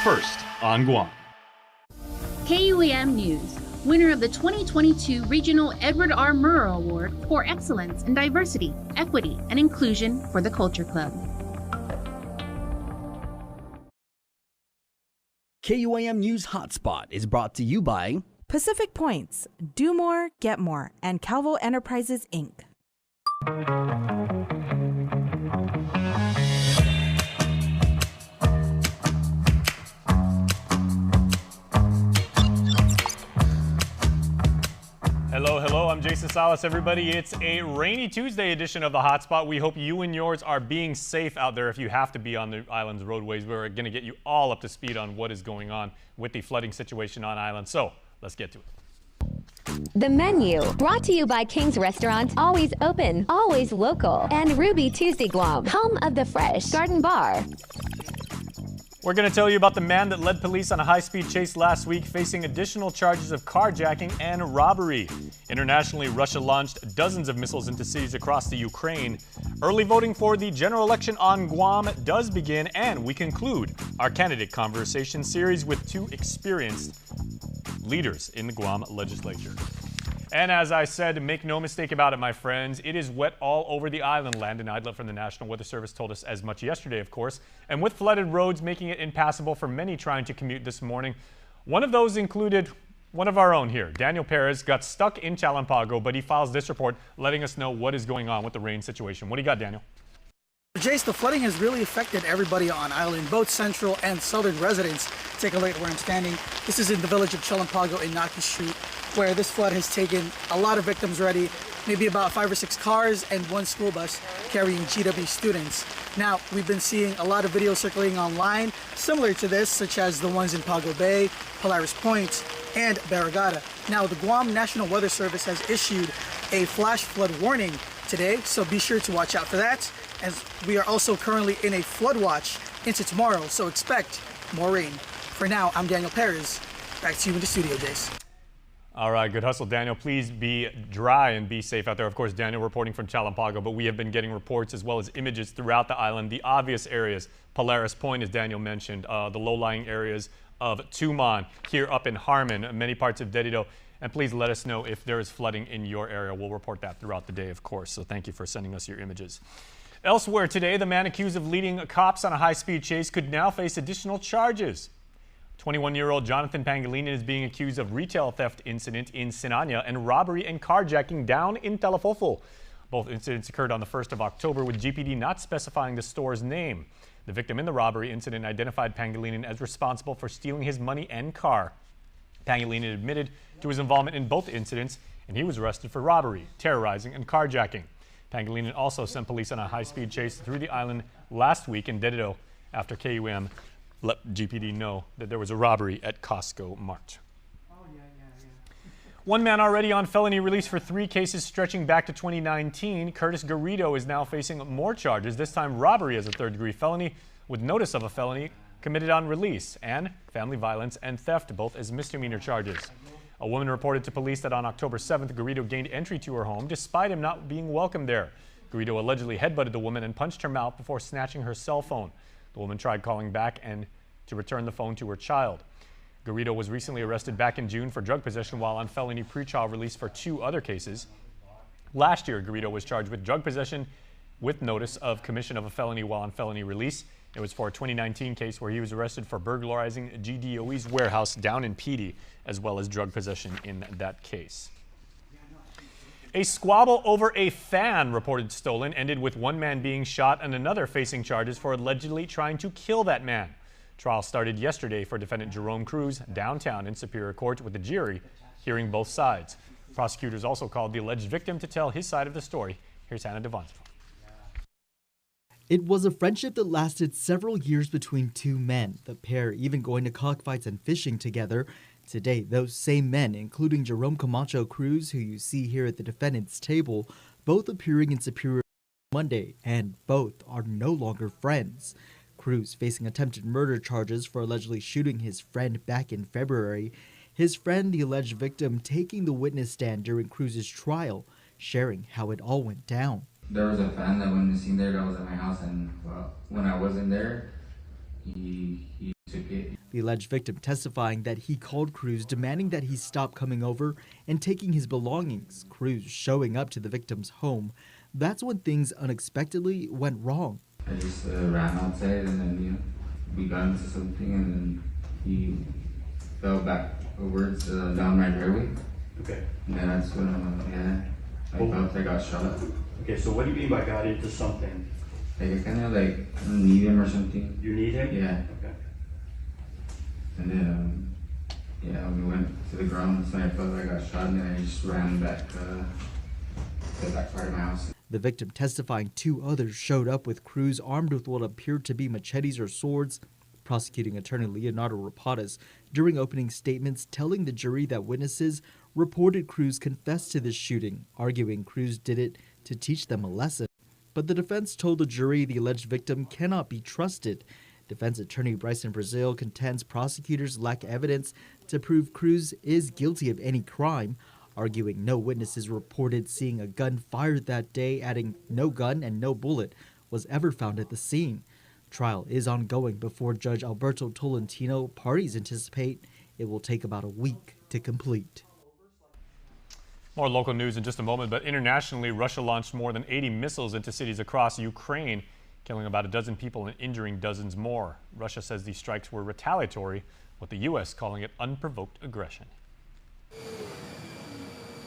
First on Guam. KUAM News, winner of the 2022 Regional Edward R. Murrow Award for Excellence in Diversity, Equity, and Inclusion for the Culture Club. KUAM News Hotspot is brought to you by Pacific Points, Do More, Get More, and Calvo Enterprises, Inc. Hello, I'm Jason Salas, everybody. It's a rainy Tuesday edition of the Hotspot. We hope you and yours are being safe out there if you have to be on the island's roadways. We're going to get you all up to speed on what is going on with the flooding situation on island. So let's get to it. The menu, brought to you by King's Restaurant, always open, always local, and Ruby Tuesday Guam, home of the Fresh Garden Bar. We're going to tell you about the man that led police on a high-speed chase last week, facing additional charges of carjacking and robbery. Internationally, Russia launched dozens of missiles into cities across the Ukraine. Early voting for the general election on Guam does begin, and we conclude our candidate conversation series with two experienced leaders in the Guam legislature. And as I said, make no mistake about it, my friends, it is wet all over the island. Landon Idler from the National Weather Service told us as much yesterday, of course. And with flooded roads making it impassable for many trying to commute this morning. One of those included one of our own here. Daniel Perez got stuck in Chalampago, but he files this report letting us know what is going on with the rain situation. What do you got, Daniel? Jace, the flooding has really affected everybody on island, both central and southern residents. Take a look at where I'm standing. This is in the village of Chalampago in Naki Street, where this flood has taken a lot of victims already, maybe about 5 or 6 cars and 1 school bus carrying GW students. Now, we've been seeing a lot of videos circulating online, similar to this, such as the ones in Pago Bay, Polaris Point, and Barragata. Now, the Guam National Weather Service has issued a flash flood warning today, so be sure to watch out for that, as we are also currently in a flood watch into tomorrow, so expect more rain. For now, I'm Daniel Perez. Back to you in the studio, Jace. All right, good hustle, Daniel. Please be dry and be safe out there. Of course, Daniel reporting from Chalampago, but we have been getting reports as well as images throughout the island. The obvious areas, Polaris Point, as Daniel mentioned, the low-lying areas of Tuman, here up in Harmon, many parts of Garrido. And please let us know if there is flooding in your area. We'll report that throughout the day, of course. So thank you for sending us your images. Elsewhere today, the man accused of leading cops on a high-speed chase could now face additional charges. 21-year-old Jonathan Pangilinan is being accused of retail theft incident in Sinanya and robbery and carjacking down in Talafofo. Both incidents occurred on the 1st of October, with GPD not specifying the store's name. The victim in the robbery incident identified Pangilinan as responsible for stealing his money and car. Pangilinan admitted to his involvement in both incidents, and he was arrested for robbery, terrorizing, and carjacking. Pangilinan also sent police on a high-speed chase through the island last week in Garrido after KUAM let GPD know that there was a robbery at Costco Mart. One man already on felony release for 3 cases stretching back to 2019. Curtis Garrido is now facing more charges, this time robbery as a 3rd-degree felony with notice of a felony committed on release, and family violence and theft, both as misdemeanor charges. A woman reported to police that on October 7th, Garrido gained entry to her home despite him not being welcome there. Garrido allegedly headbutted the woman and punched her mouth before snatching her cell phone. The woman tried calling back and to return the phone to her child. Garrido was recently arrested back in June for drug possession while on felony pretrial release for 2 other cases. Last year, Garrido was charged with drug possession with notice of commission of a felony while on felony release. It was for a 2019 case where he was arrested for burglarizing GDOE's warehouse down in Pidi, as well as drug possession in that case. A squabble over a fan reported stolen ended with one man being shot and another facing charges for allegedly trying to kill that man. Trial started yesterday for defendant Jerome Cruz downtown in Superior Court, with the jury hearing both sides. Prosecutors also called the alleged victim to tell his side of the story. Here's Hannah Devon's. It was a friendship that lasted several years between 2 men, the pair even going to cockfights and fishing together. Today, those same men, including Jerome Camacho Cruz, who you see here at the defendant's table, both appearing in Superior Monday, and both are no longer friends. Cruz facing attempted murder charges for allegedly shooting his friend back in February. His friend, the alleged victim, taking the witness stand during Cruz's trial, sharing how it all went down. There was a fan that went missing there that was at my house, and when I wasn't there, he took it. The alleged victim testifying that he called Cruz demanding that he stop coming over and taking his belongings. Cruz showing up to the victim's home. That's when things unexpectedly went wrong. I just ran outside and then we got into something and then he fell backwards down my driveway. Okay. And then that's when I felt I got shot. Okay, so what do you mean by got into something? Like I kind of like need him or something. You need him? Yeah. Okay. And then we went to the ground. That's when I felt I got shot and then I just ran back to the back part of my house. The victim testifying 2 others showed up with Cruz armed with what appeared to be machetes or swords. Prosecuting attorney Leonardo Rapadas, during opening statements, telling the jury that witnesses reported Cruz confessed to this shooting, arguing Cruz did it to teach them a lesson. But the defense told the jury the alleged victim cannot be trusted. Defense attorney Bryson Brazil contends prosecutors lack evidence to prove Cruz is guilty of any crime, arguing no witnesses reported seeing a gun fired that day, adding no gun and no bullet was ever found at the scene. Trial is ongoing before Judge Alberto Tolentino. Parties anticipate it will take about a week to complete. More local news in just a moment, but internationally, Russia launched more than 80 missiles into cities across Ukraine, killing about a dozen people and injuring dozens more. Russia says these strikes were retaliatory, with the U.S. calling it unprovoked aggression.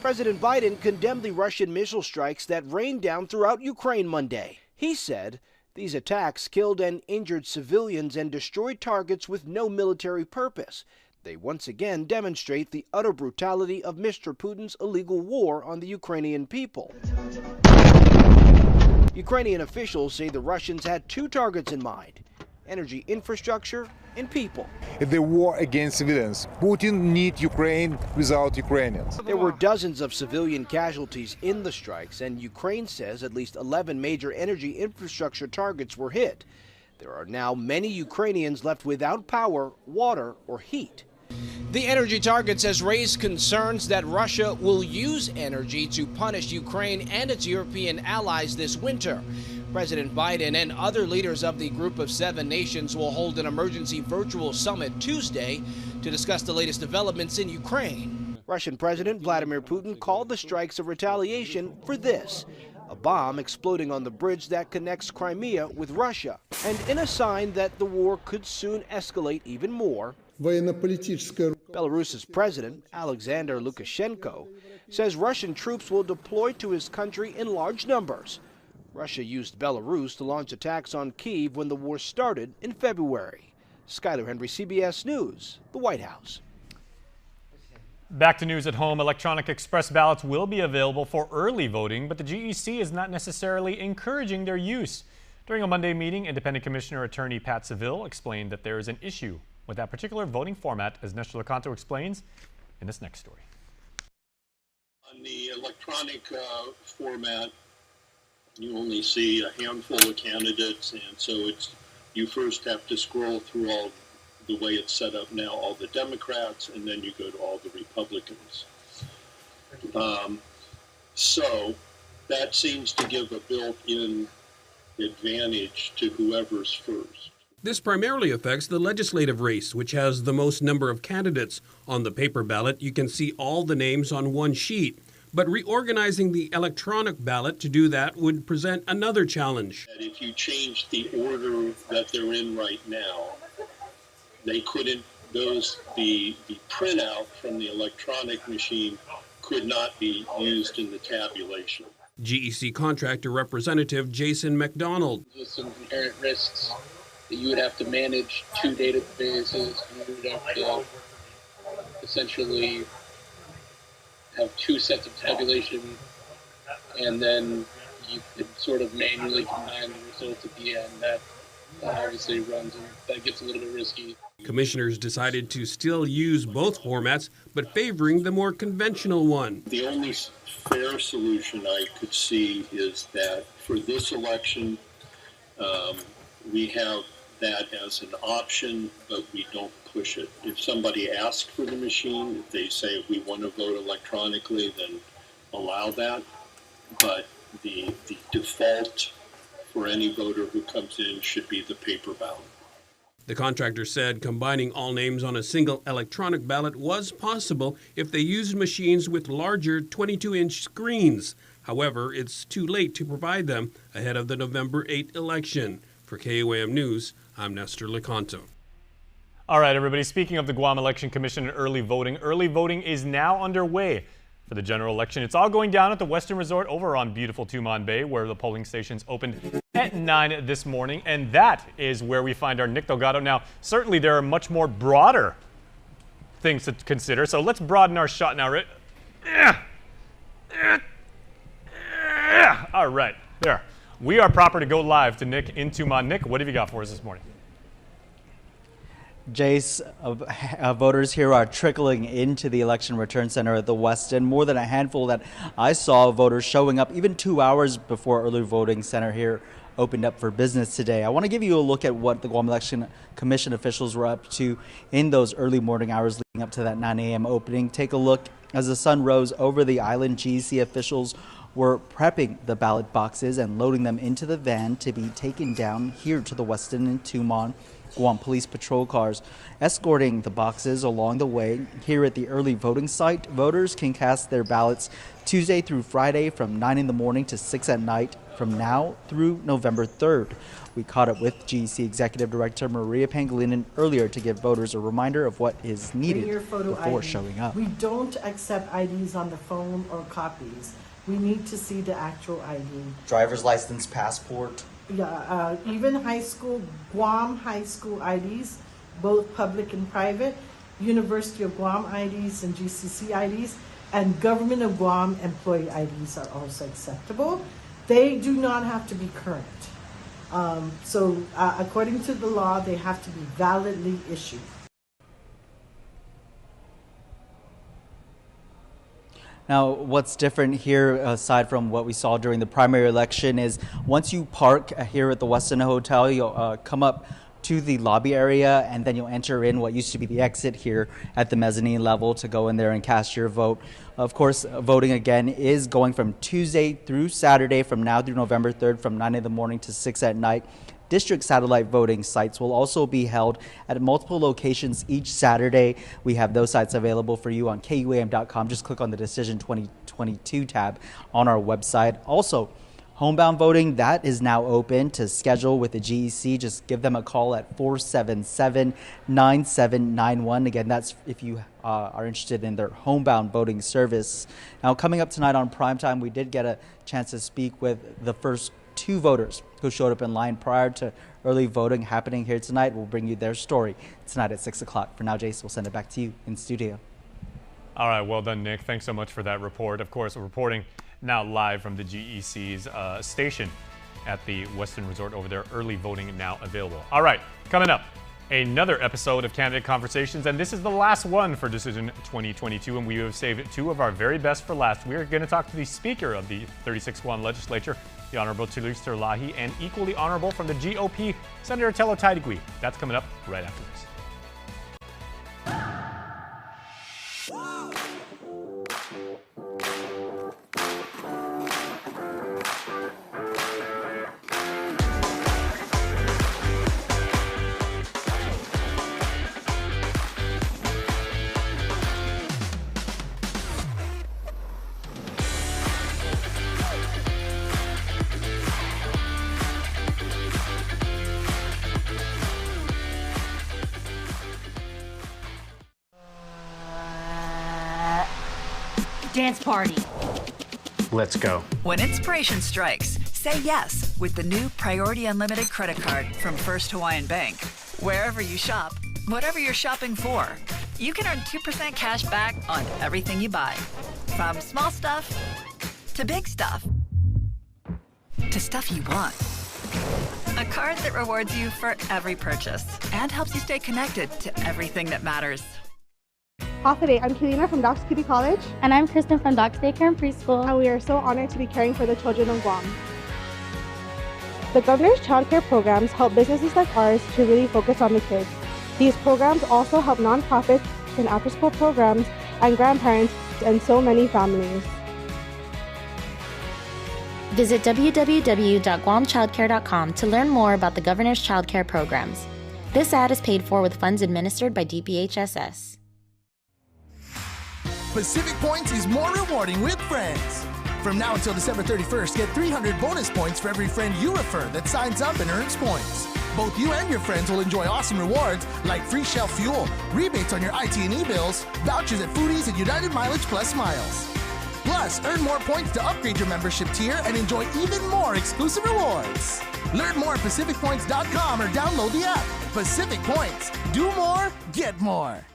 President Biden condemned the Russian missile strikes that rained down throughout Ukraine Monday. He said these attacks killed and injured civilians and destroyed targets with no military purpose. They once again demonstrate the utter brutality of Mr. Putin's illegal war on the Ukrainian people. Ukrainian officials say the Russians had 2 targets in mind: energy infrastructure and people. The war against civilians. Putin needs Ukraine without Ukrainians. There were dozens of civilian casualties in the strikes, and Ukraine says at least 11 major energy infrastructure targets were hit. There are now many Ukrainians left without power, water, or heat. The energy targets has raised concerns that Russia will use energy to punish Ukraine and its European allies this winter. President Biden and other leaders of the Group of 7 nations will hold an emergency virtual summit Tuesday to discuss the latest developments in Ukraine. Russian President Vladimir Putin called the strikes a retaliation for this: a bomb exploding on the bridge that connects Crimea with Russia, and in a sign that the war could soon escalate even more. Belarus's president, Alexander Lukashenko, says Russian troops will deploy to his country in large numbers. Russia used Belarus to launch attacks on Kyiv when the war started in February. Skyler Henry, CBS News, the White House. Back to news at home. Electronic express ballots will be available for early voting, but the GEC is not necessarily encouraging their use. During a Monday meeting, Independent Commissioner Attorney Pat Seville explained that there is an issue with that particular voting format, as Nestor Lecanto explains in this next story. On the electronic format, you only see a handful of candidates, and so you first have to scroll through all the way it's set up now, all the Democrats, and then you go to all the Republicans. So that seems to give a built-in advantage to whoever's first. This primarily affects the legislative race, which has the most number of candidates. On the paper ballot, you can see all the names on one sheet. But reorganizing the electronic ballot to do that would present another challenge. If you change the order that they're in right now, they couldn't, the printout from the electronic machine could not be used in the tabulation. GEC contractor representative Jason McDonald. There's some inherent risks that you would have to manage 2 databases. You would have to essentially have 2 sets of tabulation, and then you could sort of manually combine the results at the end. That obviously runs, and that gets a little bit risky. Commissioners decided to still use both formats, but favoring the more conventional one. The only fair solution I could see is that for this election, we have that as an option, but we don't push it. If somebody asks for the machine, if they say we want to vote electronically, then allow that. But the default for any voter who comes in should be the paper ballot. The contractor said combining all names on a single electronic ballot was possible if they used machines with larger 22-inch screens. However, it's too late to provide them ahead of the November 8 election. For KUAM News, I'm Nestor Lecanto. All right, everybody, speaking of the Guam Election Commission and early voting is now underway for the general election. It's all going down at the Western Resort over on beautiful Tumon Bay, where the polling stations opened at 9 this morning. And that is where we find our Nick Delgado. Now, certainly there are much more broader things to consider, so let's broaden our shot now. All right, there. We are proper to go live to Nick in Tumon. Nick, what have you got for us this morning? Jace, voters here are trickling into the election return center at the Westin. More than a handful that I saw voters showing up even 2 hours before early voting center here opened up for business today. I want to give you a look at what the Guam Election Commission officials were up to in those early morning hours leading up to that 9 a.m. opening. Take a look as the sun rose over the island. GEC officials were prepping the ballot boxes and loading them into the van to be taken down here to the Westin in Tumon. Guam Police patrol cars escorting the boxes along the way. Here at the early voting site, voters can cast their ballots Tuesday through Friday from 9 in the morning to 6 at night from now through November 3rd. We caught up with GEC Executive Director Maria Pangilinan earlier to give voters a reminder of what is needed before showing up. We don't accept IDs on the phone or copies. We need to see the actual ID. Driver's license, passport. Yeah, even high school, Guam high school IDs, both public and private, University of Guam IDs and GCC IDs, and Government of Guam employee IDs are also acceptable. They do not have to be current. According to the law, they have to be validly issued. Now, what's different here, aside from what we saw during the primary election, is once you park here at the Westin Hotel, you'll come up to the lobby area, and then you'll enter in what used to be the exit here at the mezzanine level to go in there and cast your vote. Of course, voting again is going from Tuesday through Saturday from now through November 3rd from 9 in the morning to 6 at night. District satellite voting sites will also be held at multiple locations each Saturday. We have those sites available for you on KUAM.com. Just click on the Decision 2022 tab on our website. Also, homebound voting, that is now open to schedule with the GEC. Just give them a call at 477-9791. Again, that's if you are interested in their homebound voting service. Now, coming up tonight on Primetime, we did get a chance to speak with the first 2 voters who showed up in line prior to early voting happening here tonight. We'll bring you their story tonight at 6 o'clock. For now, Jace, we'll send it back to you in studio. All right, well done, Nick. Thanks so much for that report. Of course, we're reporting now live from the GEC's station at the Westin Resort over there. Early voting now available. All right, coming up, another episode of Candidate Conversations, and this is the last one for Decision 2022, and we have saved 2 of our very best for last. We're going to talk to the Speaker of the 36th Guam Legislature, the Honorable Tulis Terlahi, and equally honorable from the GOP, Senator Tello Taitigui. That's coming up right after this. Dance party. Let's go. When inspiration strikes, say yes with the new Priority Unlimited credit card from First Hawaiian Bank. Wherever you shop, whatever you're shopping for, you can earn 2% cash back on everything you buy. From small stuff to big stuff to stuff you want. A card that rewards you for every purchase and helps you stay connected to everything that matters. Today, I'm Kelina from Docs Kitty College. And I'm Kristen from Docs Daycare and Preschool. And we are so honored to be caring for the children of Guam. The Governor's Child Care programs help businesses like ours to really focus on the kids. These programs also help nonprofits and after-school programs and grandparents and so many families. Visit www.guamchildcare.com to learn more about the Governor's Child Care programs. This ad is paid for with funds administered by DPHSS. Pacific Points is more rewarding with friends. From now until December 31st, get 300 bonus points for every friend you refer that signs up and earns points. Both you and your friends will enjoy awesome rewards like free Shell fuel, rebates on your IT&E bills, vouchers at Foodies, and United Mileage Plus miles. Plus, earn more points to upgrade your membership tier and enjoy even more exclusive rewards. Learn more at PacificPoints.com or download the app. Pacific Points. Do more, get more.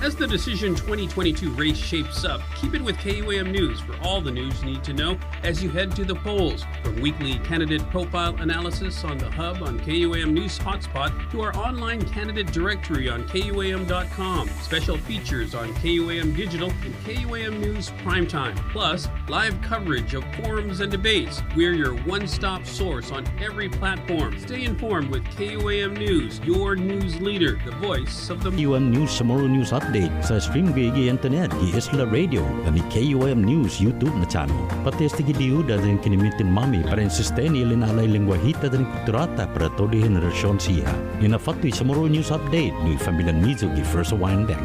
As the Decision 2022 race shapes up, keep it with KUAM News for all the news you need to know as you head to the polls. From weekly candidate profile analysis on the Hub on KUAM News HotSpot to our online candidate directory on KUAM.com, special features on KUAM Digital and KUAM News Primetime, plus live coverage of forums and debates. We're your one-stop source on every platform. Stay informed with KUAM News, your news leader, the voice of the KUAM News Tomorrow News Update sa stream gigi internet di Isla Radio kami KUAM News YouTube na channel. Pati esti gidiuda din kinimitin mami para insisteni ilinalay lengwahita din kulturata para todo henerasyon siya. Yun na fatwi sa Tomorrow News Update ni Fambilan Mizo gi First Hawaiian Bank.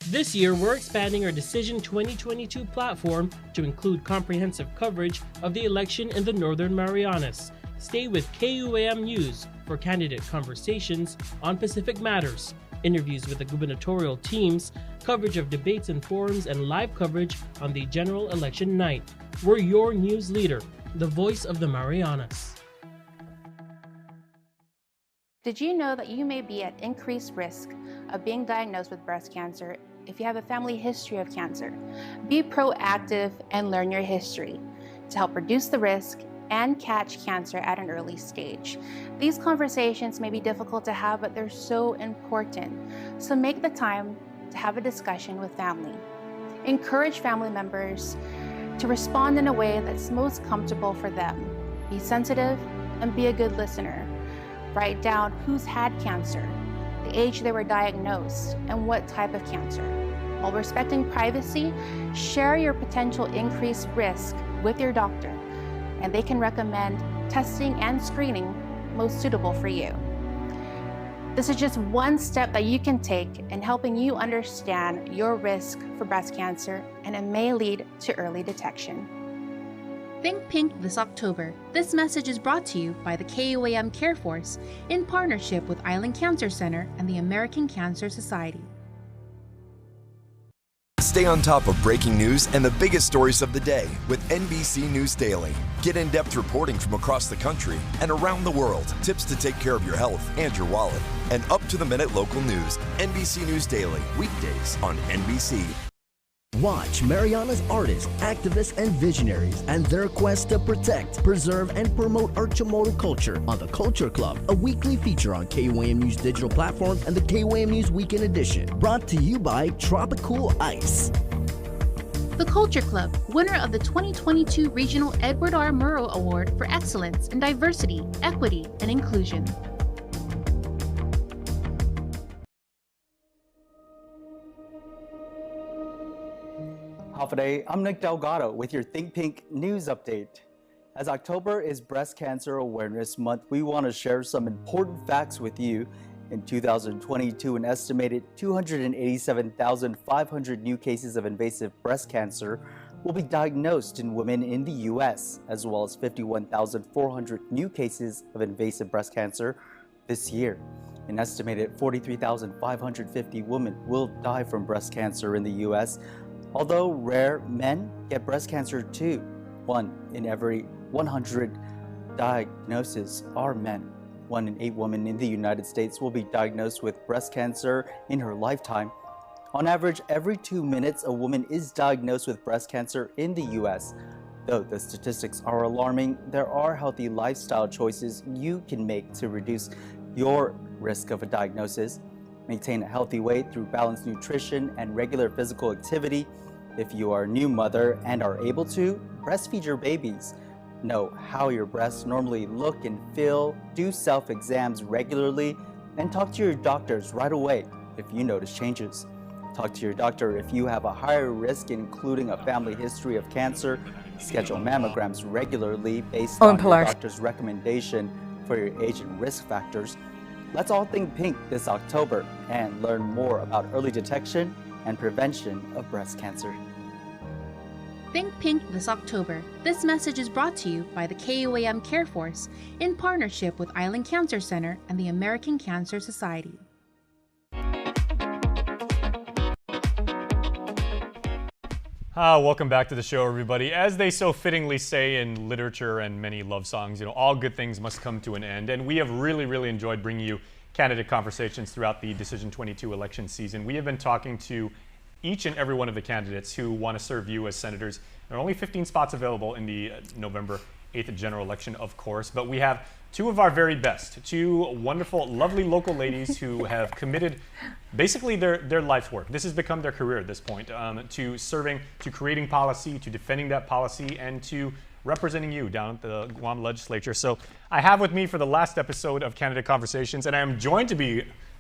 This year, we're expanding our Decision 2022 platform to include comprehensive coverage of the election in the Northern Marianas. Stay with KUAM News for candidate conversations on Pacific matters, interviews with the gubernatorial teams, coverage of debates and forums, and live coverage on the general election night. We're your news leader, the voice of the Marianas. Did you know that you may be at increased risk of being diagnosed with breast cancer if you have a family history of cancer? Be proactive and learn your history to help reduce the risk and catch cancer at an early stage. These conversations may be difficult to have, but they're so important. So make the time to have a discussion with family. Encourage family members to respond in a way that's most comfortable for them. Be sensitive and be a good listener. Write down who's had cancer, the age they were diagnosed, and what type of cancer. While respecting privacy, share your potential increased risk with your doctor, and they can recommend testing and screening most suitable for you. This is just one step that you can take in helping you understand your risk for breast cancer, and it may lead to early detection. Think Pink this October. This message is brought to you by the KUAM Care Force in partnership with Island Cancer Center and the American Cancer Society. Stay on top of breaking news and the biggest stories of the day with NBC News Daily. Get in-depth reporting from across the country and around the world, tips to take care of your health and your wallet, and up-to-the-minute local news. NBC News Daily, weekdays on NBC. Watch Mariana's artists, activists, and visionaries and their quest to protect, preserve, and promote our Chamorro culture on The Culture Club, a weekly feature on KUAM News digital platforms and the KUAM News Weekend Edition. Brought to you by Tropical Ice. The Culture Club, winner of the 2022 Regional Edward R. Murrow Award for Excellence in Diversity, Equity, and Inclusion. Half a day, I'm Nick Delgado with your Think Pink news update. As October is Breast Cancer Awareness Month, we want to share some important facts with you. In 2022, an estimated 287,500 new cases of invasive breast cancer will be diagnosed in women in the U.S., as well as 51,400 new cases of invasive breast cancer this year. An estimated 43,550 women will die from breast cancer in the U.S., although rare, men get breast cancer too. 1 in every 100 diagnoses are men. 1 in 8 women in the United States will be diagnosed with breast cancer in her lifetime. On average, every 2 minutes, a woman is diagnosed with breast cancer in the U.S. Though the statistics are alarming, there are healthy lifestyle choices you can make to reduce your risk of a diagnosis. Maintain a healthy weight through balanced nutrition and regular physical activity. If you are a new mother and are able to, breastfeed your babies. Know how your breasts normally look and feel, do self-exams regularly, and talk to your doctors right away if you notice changes. Talk to your doctor if you have a higher risk, including a family history of cancer. Schedule mammograms regularly based on your doctor's recommendation for your age and risk factors. Let's all think pink this October and learn more about early detection and prevention of breast cancer. Think Pink this October. This message is brought to you by the KUAM Care Force in partnership with Island Cancer Center and the American Cancer Society. Welcome back to the show, everybody. As they so fittingly say in literature and many love songs, all good things must come to an end. And we have really enjoyed bringing you candidate conversations throughout the Decision 22 election season. We have been talking to each and every one of the candidates who want to serve you as senators. There are only 15 spots available in the November 8th general election, of course, but we have two of our very best, two wonderful, lovely local ladies who have committed basically their life's work. This has become their career at this point, to serving, to creating policy, to defending that policy, and to representing you down at the Guam legislature. So I have with me for the last episode of Candidate Conversations, and I am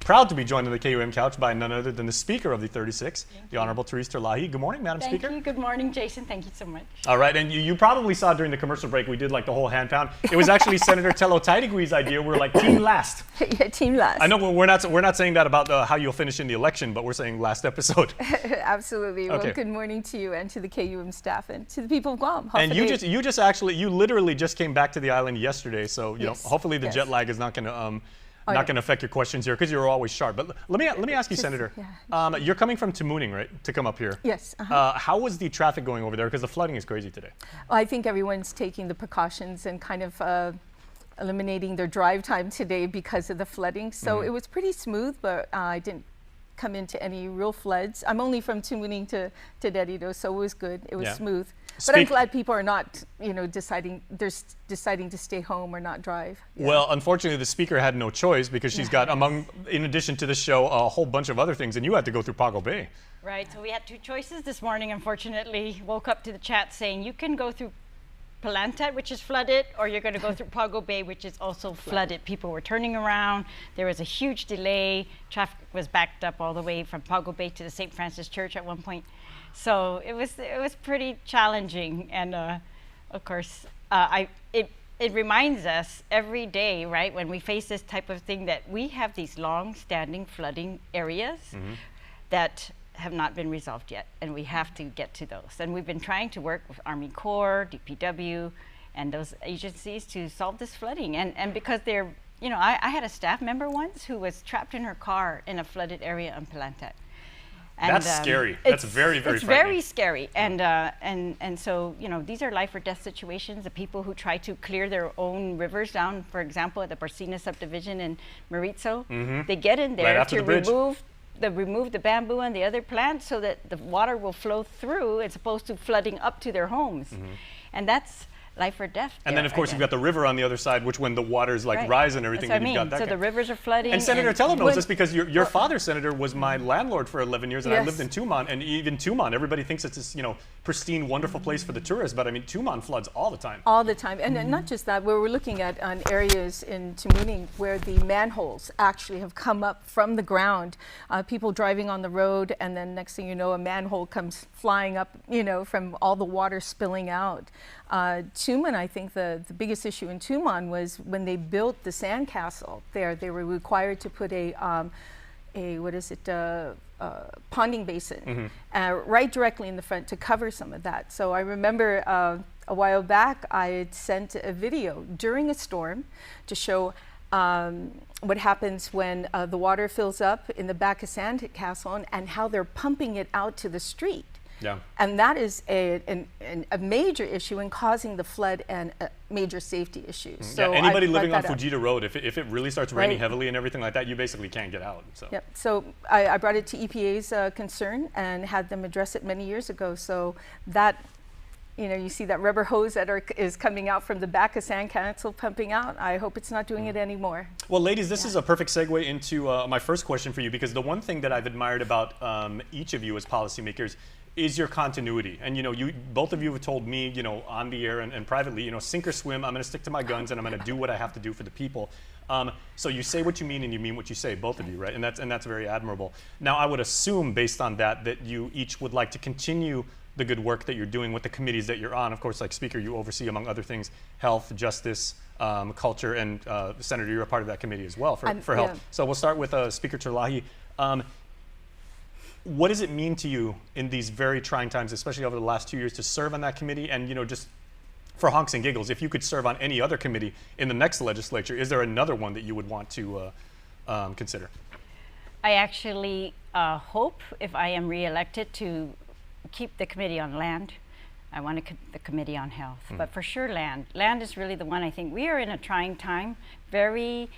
proud to be joined on the KUAM couch by none other than the Speaker of the 36, the Honorable Therese Terlahi. Good morning, Madam Speaker. Thank you. Good morning, Jason. Thank you so much. All right, and you probably saw during the commercial break we did like the whole hand pound. It was actually Senator Tello Taitagui's idea. We're like team last. Yeah, team last. I know we're not saying that about how you'll finish in the election, but we're saying last episode. Absolutely. Okay. Well, good morning to you and to the KUAM staff and to the people of Guam. And you literally just came back to the island yesterday, so hopefully the jet lag is not going to going to affect your questions here because you're always sharp. But let me ask you, Senator. You're coming from Tamuning, right, to come up here? Yes. How was the traffic going over there? Because the flooding is crazy today. Well, I think everyone's taking the precautions and kind of eliminating their drive time today because of the flooding. So it was pretty smooth, but I didn't come into any real floods. I'm only from Tamuning to Garrido, so it was good. It was smooth. But I'm glad people are not, deciding to stay home or not drive. Yeah. Well, unfortunately, the Speaker had no choice because she's got, in addition to the show, a whole bunch of other things, and you had to go through Pago Bay. Right, so we had two choices this morning, unfortunately. Woke up to the chat saying you can go through Palantat, which is flooded, or you're going to go through Pago Bay, which is also flooded. People were turning around. There was a huge delay. Traffic was backed up all the way from Pago Bay to the St. Francis Church at one point. So it was pretty challenging, and of course, it reminds us every day, right, when we face this type of thing, that we have these long-standing flooding areas that have not been resolved yet, and we have to get to those. And we've been trying to work with Army Corps, DPW, and those agencies to solve this flooding. And because they're, I had a staff member once who was trapped in her car in a flooded area on Palantat. And, that's scary. That's very, very frightening. Very scary. And so, these are life or death situations. The people who try to clear their own rivers down, for example, at the Barcina subdivision in Maritzo, they get in there to remove the bamboo and the other plants so that the water will flow through as opposed to flooding up to their homes. And that's life or death. And then, of course, you've got the river on the other side, which when the waters rise and everything, that's what I mean. So the rivers are flooding. And Senator Tello knows this because your father, Senator, was my landlord for 11 years, and I lived in Tumon. And even Tumon, everybody thinks it's this, pristine, wonderful place for the tourists, but I mean, Tumon floods all the time. All the time. And not just that, we're looking at areas in Tamuning where the manholes actually have come up from the ground. People driving on the road, and then next thing you know, a manhole comes flying up, from all the water spilling out. Tumon, I think the biggest issue in Tumon was when they built the sandcastle there, they were required to put a ponding basin right directly in the front to cover some of that. So I remember a while back I had sent a video during a storm to show what happens when the water fills up in the back of sandcastle and how they're pumping it out to the street. Yeah. And that is a major issue in causing the flood and major safety issues. So anybody living on Fujita Road, if it really starts raining heavily and everything like that, you basically can't get out. So. Yep. So I brought it to EPA's concern and had them address it many years ago. So that, you see that rubber hose that is coming out from the back of sandcastle pumping out. I hope it's not doing it anymore. Well, ladies, this is a perfect segue into my first question for you, because the one thing that I've admired about each of you as policymakers is your continuity. And both of you have told me, on the air and privately, sink or swim, I'm going to stick to my guns and I'm going to do what I have to do for the people. So you say what you mean and you mean what you say, both of you, right? And that's very admirable. Now, I would assume, based on that you each would like to continue the good work that you're doing with the committees that you're on. Of course, like Speaker, you oversee, among other things, health, justice, culture, and Senator, you're a part of that committee as well for health. Yeah. So we'll start with Speaker Terlahi. What does it mean to you in these very trying times, especially over the last 2 years, to serve on that committee? And just for honks and giggles, if you could serve on any other committee in the next legislature, is there another one that you would want to consider? I actually hope, if I am reelected, to keep the committee on land. I want the committee on health, but for sure land. Land is really the one. I think we are in a trying time, very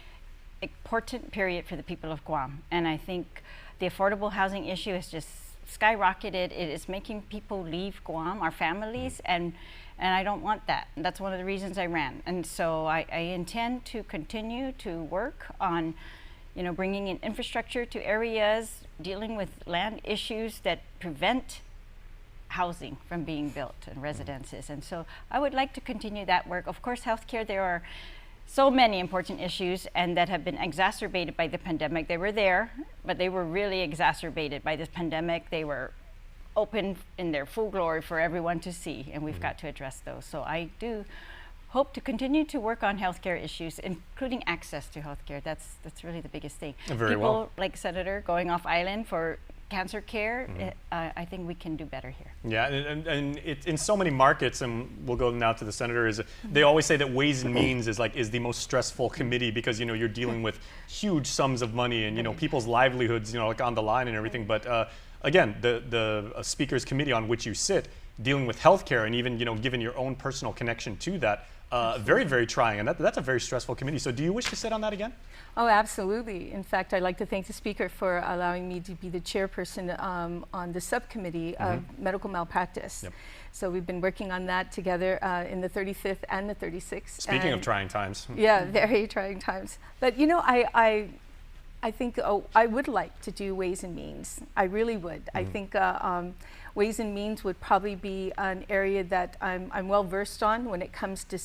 important period for the people of Guam. And I think the affordable housing issue has just skyrocketed. It is making people leave Guam, our families, and I don't want that. And that's one of the reasons I ran. And so I intend to continue to work on bringing in infrastructure to areas, dealing with land issues that prevent housing from being built and residences. And so I would like to continue that work. Of course, healthcare, there are so many important issues and that have been exacerbated by the pandemic. They were there, but they were really exacerbated by this pandemic. They were open in their full glory for everyone to see, and we've got to address those. So I do hope to continue to work on healthcare issues, including access to healthcare. That's really the biggest thing. Very People well. like Senator going off island for cancer care, I think we can do better here. Yeah, and it's in so many markets, and we'll go now to the senator, is they always say that Ways and Means is the most stressful committee because you're dealing with huge sums of money and people's livelihoods on the line and everything. But again, the speaker's committee on which you sit, dealing with healthcare and even given your own personal connection to that, very, very trying, and that's a very stressful committee. So do you wish to sit on that again? Oh, absolutely. In fact, I'd like to thank the Speaker for allowing me to be the chairperson on the subcommittee of medical malpractice. Yep. So we've been working on that together in the 35th and the 36th. Speaking of trying times. Yeah, very trying times. But I think I would like to do Ways and Means. I really would. I think Ways and Means would probably be an area that I'm well versed on when it comes to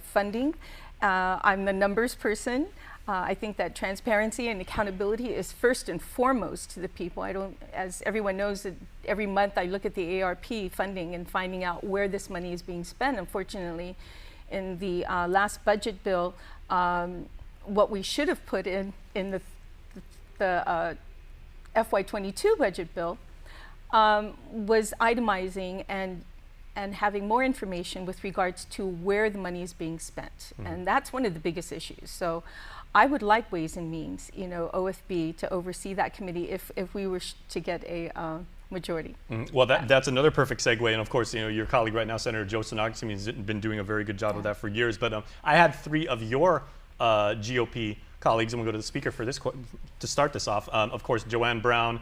funding. I'm the numbers person. I think that transparency and accountability is first and foremost to the people. As everyone knows, that every month I look at the ARP funding and finding out where this money is being spent. Unfortunately, in the last budget bill, what we should have put in the FY22 budget bill was itemizing and having more information with regards to where the money is being spent. And that's one of the biggest issues. So I would like Ways and Means, OFB, to oversee that committee if we were to get a majority. Well, that's another perfect segue. And of course, your colleague right now, Senator Joe Sonogsi, has been doing a very good job of that for years. But I had three of your GOP colleagues, and we'll go to the speaker for this to start this off. Of course, Joanne Brown,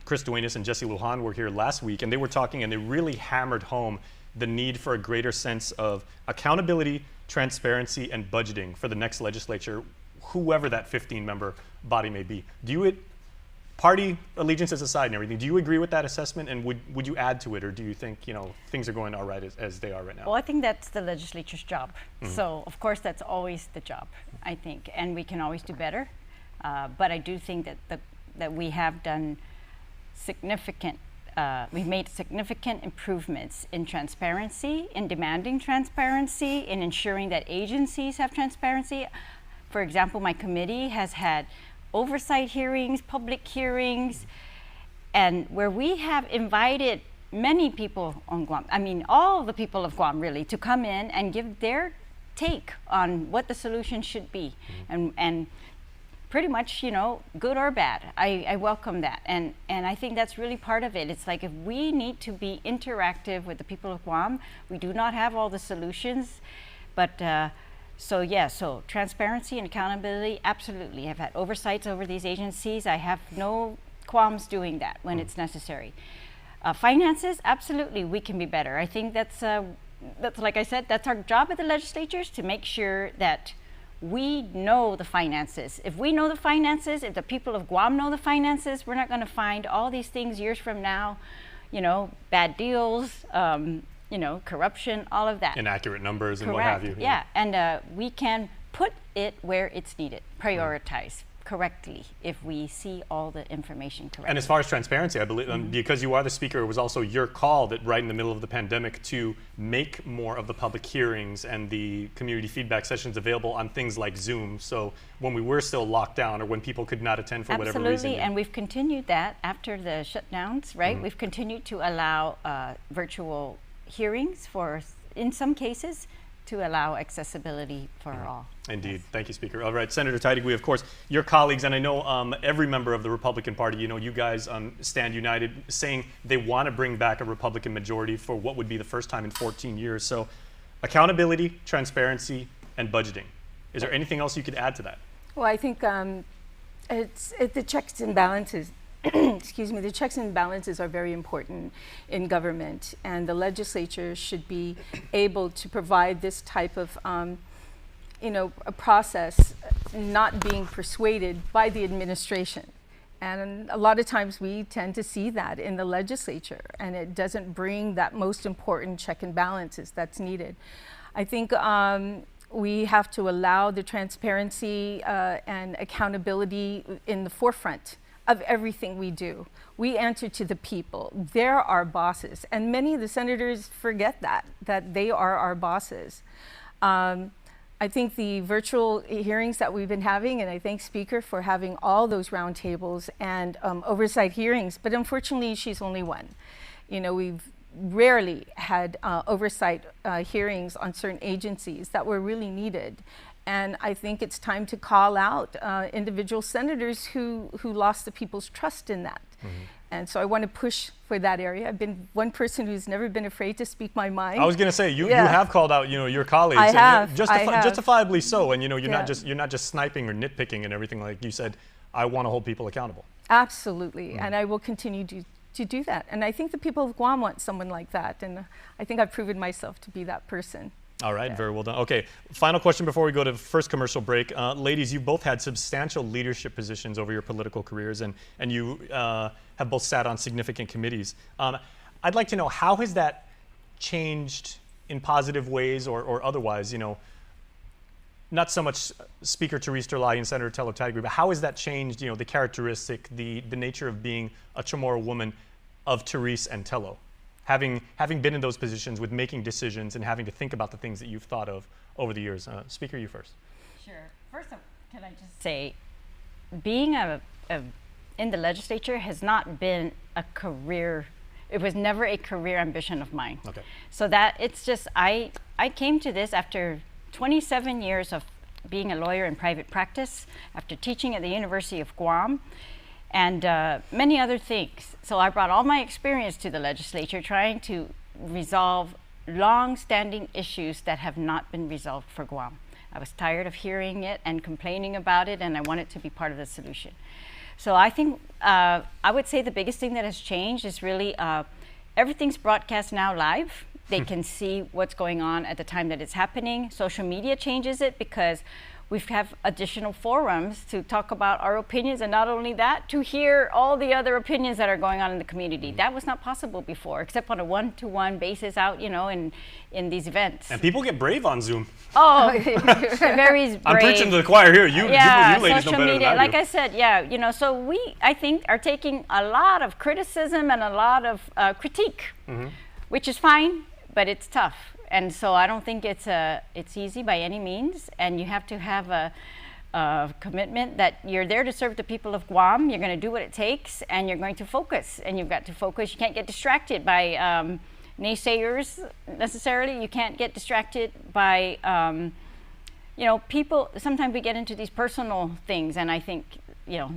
Chris Duenas, and Jesse Lujan were here last week, and they were talking, and they really hammered home the need for a greater sense of accountability, transparency, and budgeting for the next legislature, whoever that 15-member body may be. Party allegiances aside and everything, do you agree with that assessment, and would you add to it, or do you think things are going all right as they are right now? Well, I think that's the legislature's job. So of course that's always the job, I think, and we can always do better. But I do think that we have done we've made significant improvements in transparency, in demanding transparency, in ensuring that agencies have transparency. For example, my committee has had oversight hearings, public hearings, and where we have invited many people on Guam, all the people of Guam really, to come in and give their take on what the solution should be. And pretty much, good or bad. I welcome that. And I think that's really part of it. It's like if we need to be interactive with the people of Guam, we do not have all the solutions. But so transparency and accountability, absolutely. I've had oversights over these agencies. I have no qualms doing that when it's necessary. Finances, absolutely, we can be better. I think that's like I said, that's our job at the legislatures, to make sure that we know the finances. If we know the finances, if the people of Guam know the finances, we're not going to find all these things years from now, bad deals, corruption, all of that. Inaccurate numbers. Correct. And what have you. Yeah, and we can put it where it's needed, prioritize correctly if we see all the information correctly. And as far as transparency, I believe, because you are the speaker, it was also your call that right in the middle of the pandemic to make more of the public hearings and the community feedback sessions available on things like Zoom. So when we were still locked down or when people could not attend for whatever reason. Absolutely, and we've continued that after the shutdowns, right? We've continued to allow virtual hearings for, in some cases, to allow accessibility for all. Indeed. Thank you, Speaker. All right, Senator Teitigui, of course, your colleagues, and I know every member of the Republican Party, you know, you guys stand united, saying they want to bring back a Republican majority for what would be the first time in 14 years. So accountability, transparency, and budgeting. Is there anything else you could add to that? Well, I think it's the checks and balances. Excuse me, the checks and balances are very important in government, and the legislature should be able to provide this type of, a process, not being persuaded by the administration. And a lot of times we tend to see that in the legislature, and it doesn't bring that most important check and balances that's needed. I think we have to allow the transparency and accountability in the forefront of everything we do. We answer to the people. They're our bosses. And many of the senators forget that they are our bosses. I think the virtual hearings that we've been having, and I thank Speaker for having all those roundtables and oversight hearings, but unfortunately she's only one. You know, we've rarely had oversight hearings on certain agencies that were really needed. And I think it's time to call out individual senators who lost the people's trust in that. And so I want to push for that area. I've been one person who's never been afraid to speak my mind. I was going to say, you have called out, your colleagues. I have. Justifiably so. And you're not just sniping or nitpicking and everything. Like you said, I want to hold people accountable. Absolutely. And I will continue to do that. And I think the people of Guam want someone like that. And I think I've proven myself to be that person. All right, very well done. Okay, final question before we go to the first commercial break. Ladies, you both had substantial leadership positions over your political careers, and you have both sat on significant committees. I'd like to know, how has that changed in positive ways or otherwise? Not so much Speaker Therese Terlai and Senator Tello Teitigui, but how has that changed, the characteristic, the nature of being a Chamorro woman of Therese and Tello? Having been in those positions with making decisions and having to think about the things that you've thought of over the years. Speaker, you first. Sure. First, can I just say, being in the legislature has not been a career. It was never a career ambition of mine. Okay. So that it's just, I came to this after 27 years of being a lawyer in private practice, after teaching at the University of Guam, and many other things. So I brought all my experience to the legislature trying to resolve long-standing issues that have not been resolved for Guam. I was tired of hearing it and complaining about it, and I wanted to be part of the solution. So I think, I would say the biggest thing that has changed is really everything's broadcast now live. They can see what's going on at the time that it's happening. Social media changes it because we have additional forums to talk about our opinions, and not only that, to hear all the other opinions that are going on in the community. That was not possible before, except on a one-to-one basis out, in these events. And people get brave on Zoom. Oh, very brave. I'm preaching to the choir here. You ladies know better media, than I do. like I said, so we, I think, are taking a lot of criticism and a lot of critique, which is fine, but it's tough. And so I don't think it's easy by any means, and you have to have a commitment that you're there to serve the people of Guam. You're going to do what it takes, and you're going to focus. And you've got to focus. You can't get distracted by naysayers necessarily. You can't get distracted by people. Sometimes we get into these personal things, and I think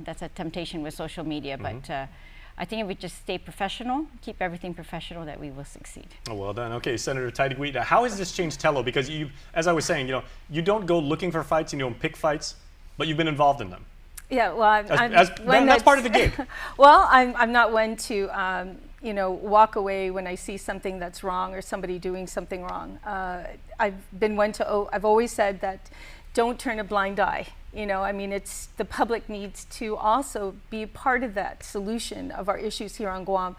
that's a temptation with social media. But I think if we just stay professional, keep everything professional, that we will succeed. Oh, well done. Okay, Senator Teitigui, how has this changed Tello? Because you, as I was saying, you don't go looking for fights, you don't pick fights, but you've been involved in them. Yeah, well, that's part of the gig. Well, I'm not one to, walk away when I see something that's wrong or somebody doing something wrong. I've been one to, I've always said that don't turn a blind eye. It's the public needs to also be part of that solution of our issues here on Guam.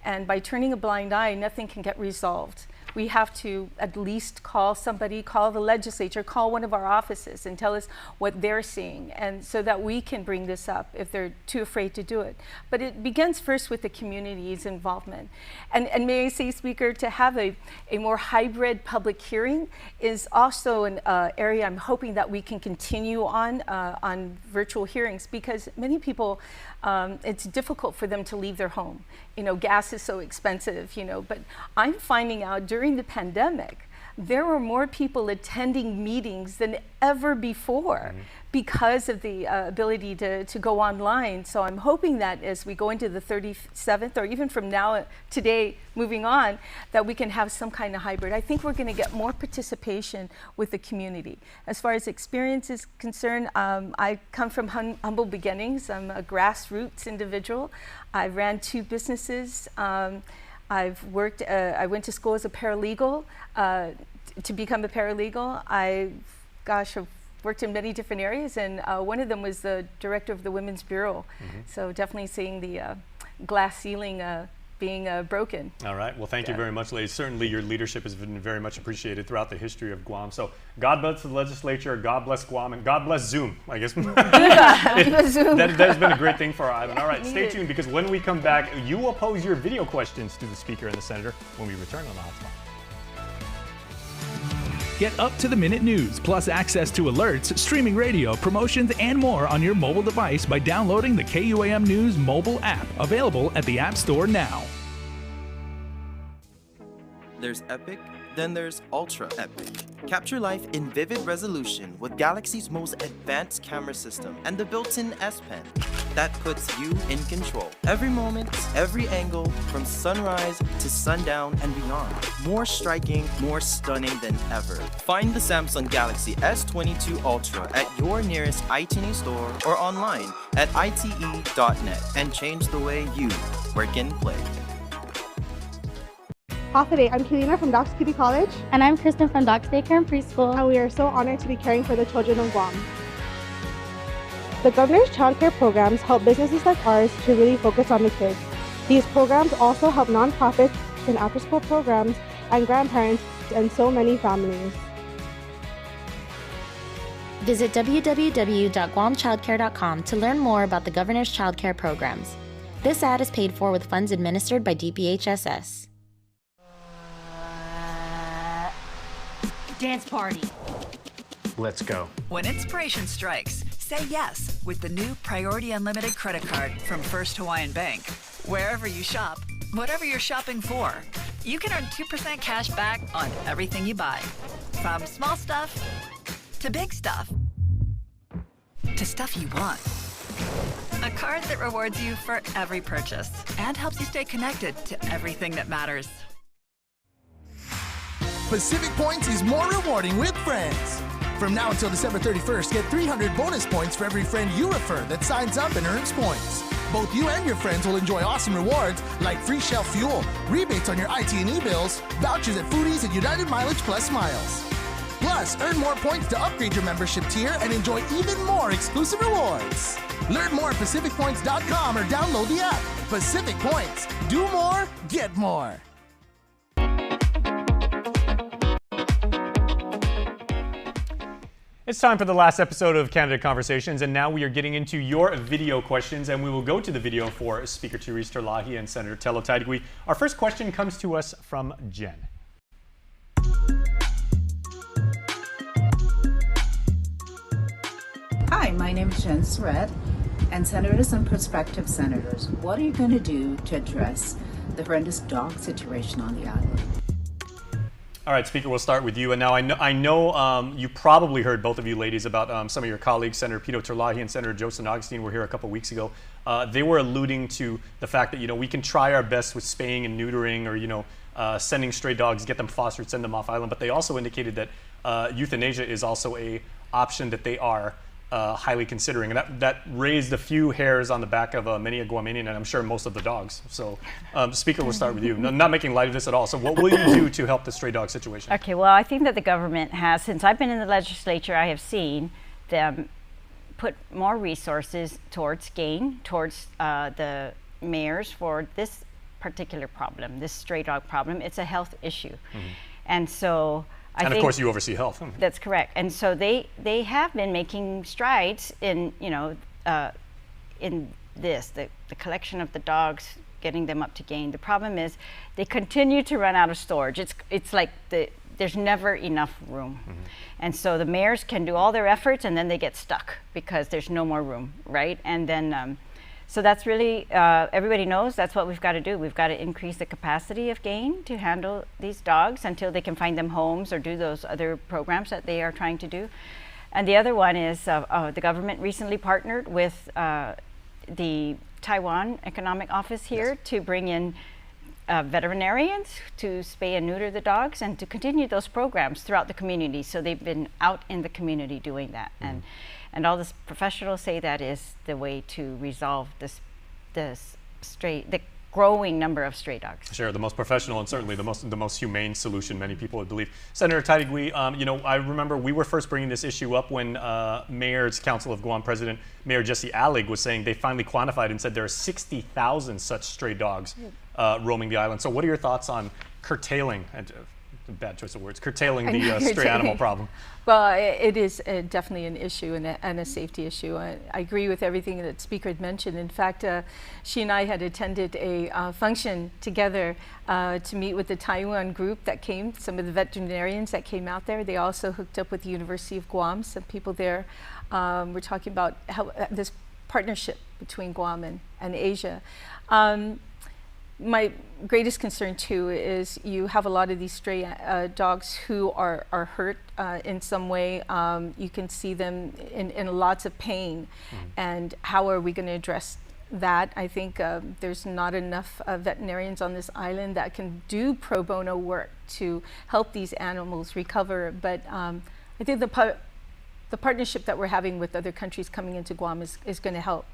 And by turning a blind eye, nothing can get resolved. we have to at least call somebody, call the legislature, call one of our offices and tell us what they're seeing, and so that we can bring this up if they're too afraid to do it. But it begins first with the community's involvement. And may I say, Speaker, to have a more hybrid public hearing is also an area I'm hoping that we can continue on virtual hearings, because many people, it's difficult for them to leave their home. You know, gas is so expensive, you know, but I'm finding out during the pandemic, there were more people attending meetings than ever before because of the ability to go online. So I'm hoping that as we go into the 37th, or even from now, today, moving on, that we can have some kind of hybrid. I think we're going to get more participation with the community. As far as experience is concerned, I come from humble beginnings. I'm a grassroots individual. I ran 2 businesses. I've worked, I went to school as a paralegal. To become a paralegal, I've worked in many different areas, and one of them was the director of the Women's Bureau. So definitely seeing the glass ceiling being broken. All right. Well, thank you very much, ladies. Certainly your leadership has been very much appreciated throughout the history of Guam. So God bless the legislature, God bless Guam, and God bless Zoom, I guess. That has been a great thing for our island. All right, stay tuned, because when we come back, you will pose your video questions to the Speaker and the Senator when we return on the Hotspot. Get up-to-the-minute news, plus access to alerts, streaming radio, promotions, and more on your mobile device by downloading the KUAM News mobile app, available at the App Store now. There's epic, then there's ultra epic. Capture life in vivid resolution with Galaxy's most advanced camera system and the built-in S Pen that puts you in control. Every moment, every angle, from sunrise to sundown and beyond. More striking, more stunning than ever. Find the Samsung Galaxy S22 Ultra at your nearest iTunes store or online at ite.net and change the way you work and play. Off today, I'm Kelina from Doc's Kitty College. And I'm Kristen from Doc's Daycare and Preschool. And we are so honored to be caring for the children of Guam. The governor's child care programs help businesses like ours to really focus on the kids. These programs also help nonprofits and after-school programs and grandparents and so many families. Visit www.guamchildcare.com to learn more about the governor's child care programs. This ad is paid for with funds administered by DPHSS. Dance party. Let's go. When inspiration strikes, say yes with the new Priority Unlimited credit card from First Hawaiian Bank. Wherever you shop, whatever you're shopping for, you can earn 2% cash back on everything you buy. From small stuff to big stuff to stuff you want. A card that rewards you for every purchase and helps you stay connected to everything that matters. Pacific Points is more rewarding with friends. From now until December 31st, get 300 bonus points for every friend you refer that signs up and earns points. Both you and your friends will enjoy awesome rewards like free Shell fuel, rebates on your IT&E bills, vouchers at Foodies, and United Mileage Plus miles. Plus, earn more points to upgrade your membership tier and enjoy even more exclusive rewards. Learn more at PacificPoints.com or download the app. Pacific Points. Do more, get more. It's time for the last episode of Canada Conversations, and now we are getting into your video questions, and we will go to the video for Speaker Therese Terlahi and Senator Tello Taidegui. Our first question comes to us from Jen. Hi, my name is Jen Surratt, and senators and prospective senators, what are you going to do to address the horrendous dog situation on the island? All right, Speaker, we'll start with you. And now I know you probably heard, both of you ladies, about some of your colleagues, Senator Pito Terlahi and Senator Joseph Augustine were here a couple weeks ago. They were alluding to the fact that, we can try our best with spaying and neutering or, sending stray dogs, get them fostered, send them off island. But they also indicated that euthanasia is also a option that they are highly considering. And that raised a few hairs on the back of many a Guamanian, and I'm sure most of the dogs. So, Speaker, we'll start with you. Not making light of this at all. So what will you do to help the stray dog situation? Okay, well, I think that the government has, since I've been in the legislature, I have seen them put more resources towards GAIN, towards the mayors for this particular problem, this stray dog problem. It's a health issue. And so I think, of course, you oversee health. That's correct. And so they have been making strides in, in this, the collection of the dogs, getting them up to gain. The problem is they continue to run out of storage. It's like there's never enough room. And so the mayors can do all their efforts and then they get stuck because there's no more room, right? And then, so that's really, everybody knows that's what we've got to do. We've got to increase the capacity of gain to handle these dogs until they can find them homes or do those other programs that they are trying to do. And the other one is the government recently partnered with the Taiwan Economic Office here to bring in veterinarians to spay and neuter the dogs and to continue those programs throughout the community. So they've been out in the community doing that. And all the professionals say that is the way to resolve the growing number of stray dogs. Sure, the most professional and certainly the most humane solution, many people would believe. Senator Tadigui, I remember we were first bringing this issue up when Mayor's Council of Guam President Mayor Jesse Allig was saying they finally quantified and said there are 60,000 such stray dogs roaming the island. So what are your thoughts on curtailing, bad choice of words, curtailing the stray animal problem? Well, it is definitely an issue and a safety issue. I agree with everything that Speaker had mentioned. In fact, she and I had attended a function together to meet with the Taiwan group that came, some of the veterinarians that came out there. They also hooked up with the University of Guam, some people there. We're talking about how, this partnership between Guam and Asia. My greatest concern too is you have a lot of these stray dogs who are hurt in some way. You can see them in lots of pain. And how are we going to address that? I think there's not enough veterinarians on this island that can do pro bono work to help these animals recover. But I think the partnership that we're having with other countries coming into Guam is going to help.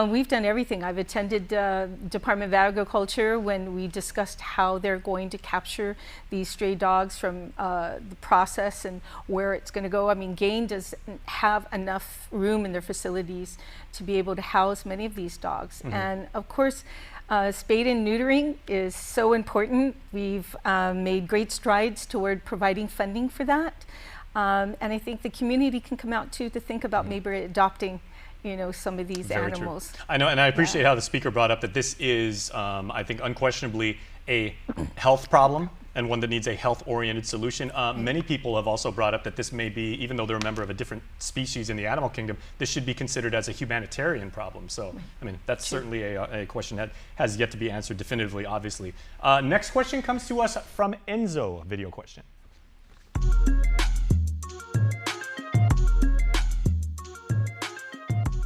We've done everything. I've attended Department of Agriculture when we discussed how they're going to capture these stray dogs from the process and where it's going to go. I mean, GAIN doesn't have enough room in their facilities to be able to house many of these dogs. And of course, spade and neutering is so important. We've made great strides toward providing funding for that. And I think the community can come out too to think about maybe adopting some of these Very animals. True. I know, and I appreciate how the speaker brought up that this is, I think, unquestionably a health problem and one that needs a health-oriented solution. Many people have also brought up that this may be, even though they're a member of a different species in the animal kingdom, this should be considered as a humanitarian problem. So, I mean, that's certainly a question that has yet to be answered definitively, obviously. Next question comes to us from Enzo, video question.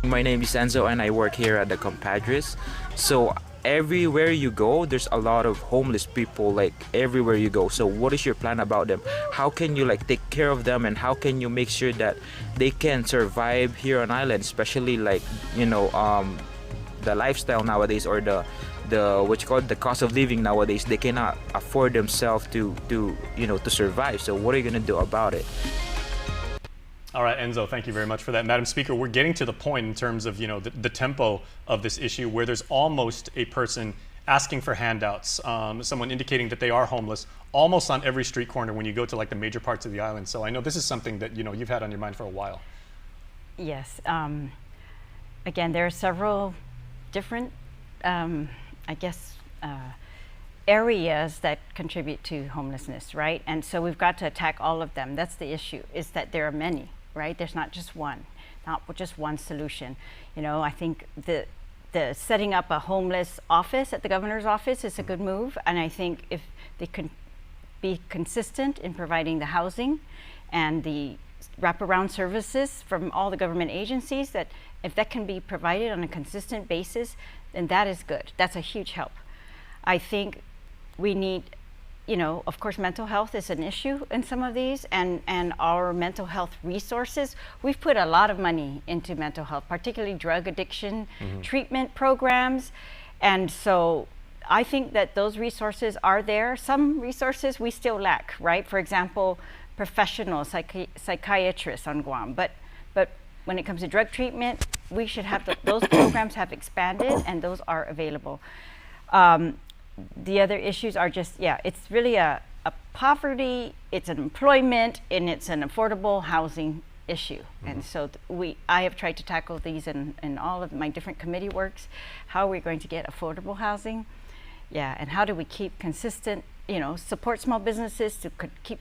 My name is Enzo and I work here at the Compadres. So everywhere you go, there's a lot of homeless people, like everywhere you go. So what is your plan about them? How can you take care of them, and how can you make sure that they can survive here on island, especially the lifestyle nowadays, or the the cost of living nowadays? They cannot afford themselves to survive. So what are you going to do about it? All right, Enzo, thank you very much for that. Madam Speaker, we're getting to the point in terms of the tempo of this issue where there's almost a person asking for handouts, someone indicating that they are homeless, almost on every street corner when you go to the major parts of the island. So I know this is something that you've had on your mind for a while. Yes. Again, there are several different, areas that contribute to homelessness, right? And so we've got to attack all of them. That's the issue, is that there are many, right? There's not just one solution. I think the setting up a homeless office at the governor's office is a good move, and I think if they can be consistent in providing the housing and the wraparound services from all the government agencies, that if that can be provided on a consistent basis, then that is good. That's a huge help. I think we need, of course, mental health is an issue in some of these, and our mental health resources. We've put a lot of money into mental health, particularly drug addiction treatment programs. And so I think that those resources are there. Some resources we still lack, right? For example, professional psychiatrists on Guam. But when it comes to drug treatment, we should have those programs have expanded, and those are available. the other issues are just, it's really a poverty, it's an employment, and it's an affordable housing issue. And so I have tried to tackle these in all of my different committee works. How are we going to get affordable housing? Yeah, and how do we keep consistent, support small businesses to keep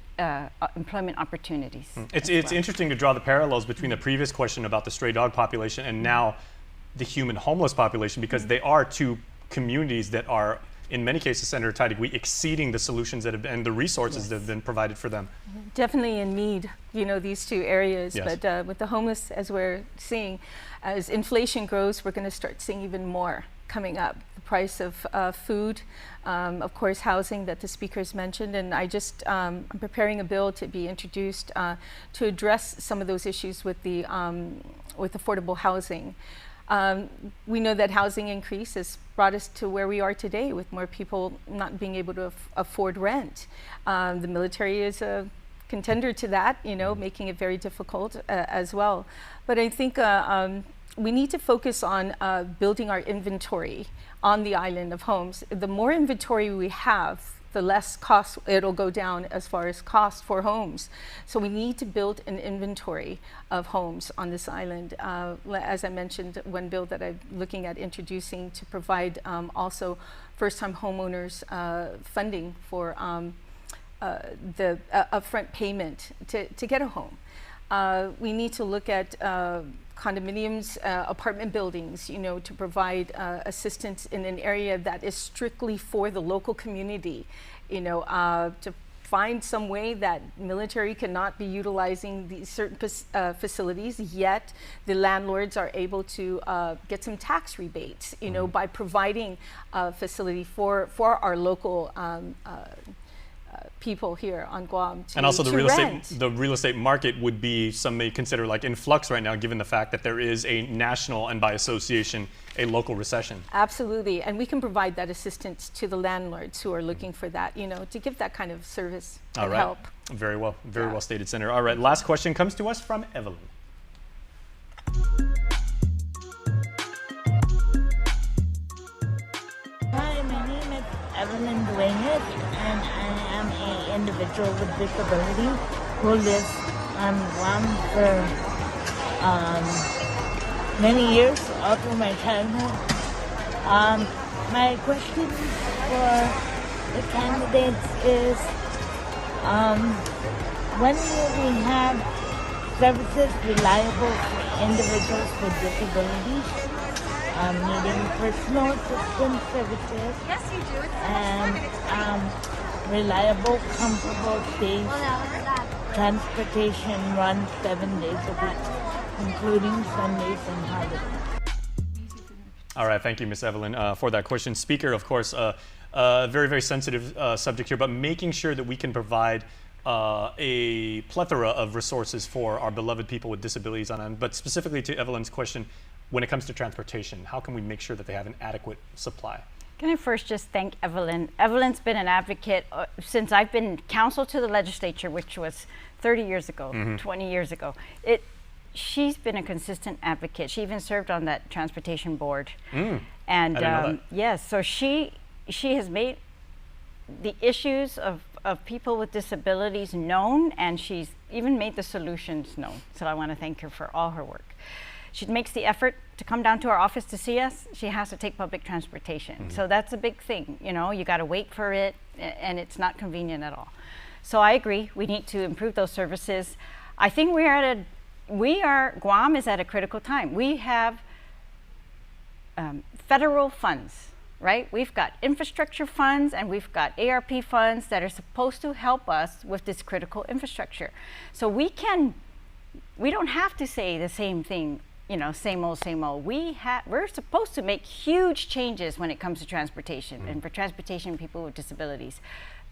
employment opportunities? It's interesting to draw the parallels between the previous question about the stray dog population and now the human homeless population, because they are two communities that are, in many cases, Senator Taitigui, exceeding the solutions that have been, and the resources that have been provided for them. Definitely in need, these two areas. Yes. But with the homeless, as we're seeing, as inflation grows, we're going to start seeing even more coming up. The price of food, of course, housing that the speakers mentioned, and I'm preparing a bill to be introduced to address some of those issues with the with affordable housing. We know that housing increase has brought us to where we are today, with more people not being able to afford rent. The military is a contender to that, making it very difficult as well. But I think we need to focus on building our inventory on the island of homes. The more inventory we have, the less cost it'll go down as far as cost for homes. So we need to build an inventory of homes on this island. As I mentioned, one bill that I'm looking at introducing to provide also first-time homeowners funding for the upfront payment to get a home. We need to look at condominiums, apartment buildings, to provide assistance in an area that is strictly for the local community, to find some way that military cannot be utilizing these certain facilities, yet the landlords are able to get some tax rebates, by providing a facility for our local people here on Guam to, and also the real estate market would be, some may consider, like in flux right now, given the fact that there is a national and by association a local recession. Absolutely, and we can provide that assistance to the landlords who are looking for that, to give that kind of service and help. Very well stated, Senator. All right, last question comes to us from Evelyn. Hi, my name is Evelyn Dueñas, and I am an individual with disability who lives on Guam for many years, all through my childhood. My question for the candidates is, when will we have services reliable for individuals with disabilities? Needing personal assistance services, yes, you do. and reliable, comfortable, safe transportation run 7 days a week, including Sundays and holidays. All right, thank you, Ms. Evelyn, for that question. Speaker, of course, very, very sensitive subject here, but making sure that we can provide a plethora of resources for our beloved people with disabilities on it. But specifically to Evelyn's question, when it comes to transportation, how can we make sure that they have an adequate supply? Can I first just thank Evelyn? Evelyn's been an advocate since I've been counsel to the legislature, which was 30 years ago, 20 years ago. She's been a consistent advocate. She even served on that transportation board. And I didn't know that. Yes, so she has made the issues of people with disabilities known, and she's even made the solutions known. So I want to thank her for all her work. She makes the effort to come down to our office to see us. She has to take public transportation. So that's a big thing. You got to wait for it, and it's not convenient at all. So I agree, we need to improve those services. I think Guam is at a critical time. We have federal funds, right? We've got infrastructure funds, and we've got ARP funds that are supposed to help us with this critical infrastructure. So we don't have to say the same thing, same old, same old. We're supposed to make huge changes when it comes to transportation, and for transportation people with disabilities.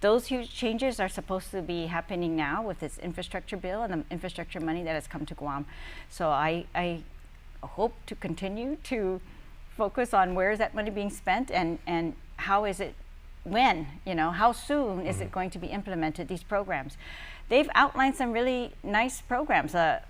Those huge changes are supposed to be happening now with this infrastructure bill and the infrastructure money that has come to Guam. So I hope to continue to focus on where is that money being spent, and how is it, how soon is it going to be implemented, these programs. They've outlined some really nice programs. The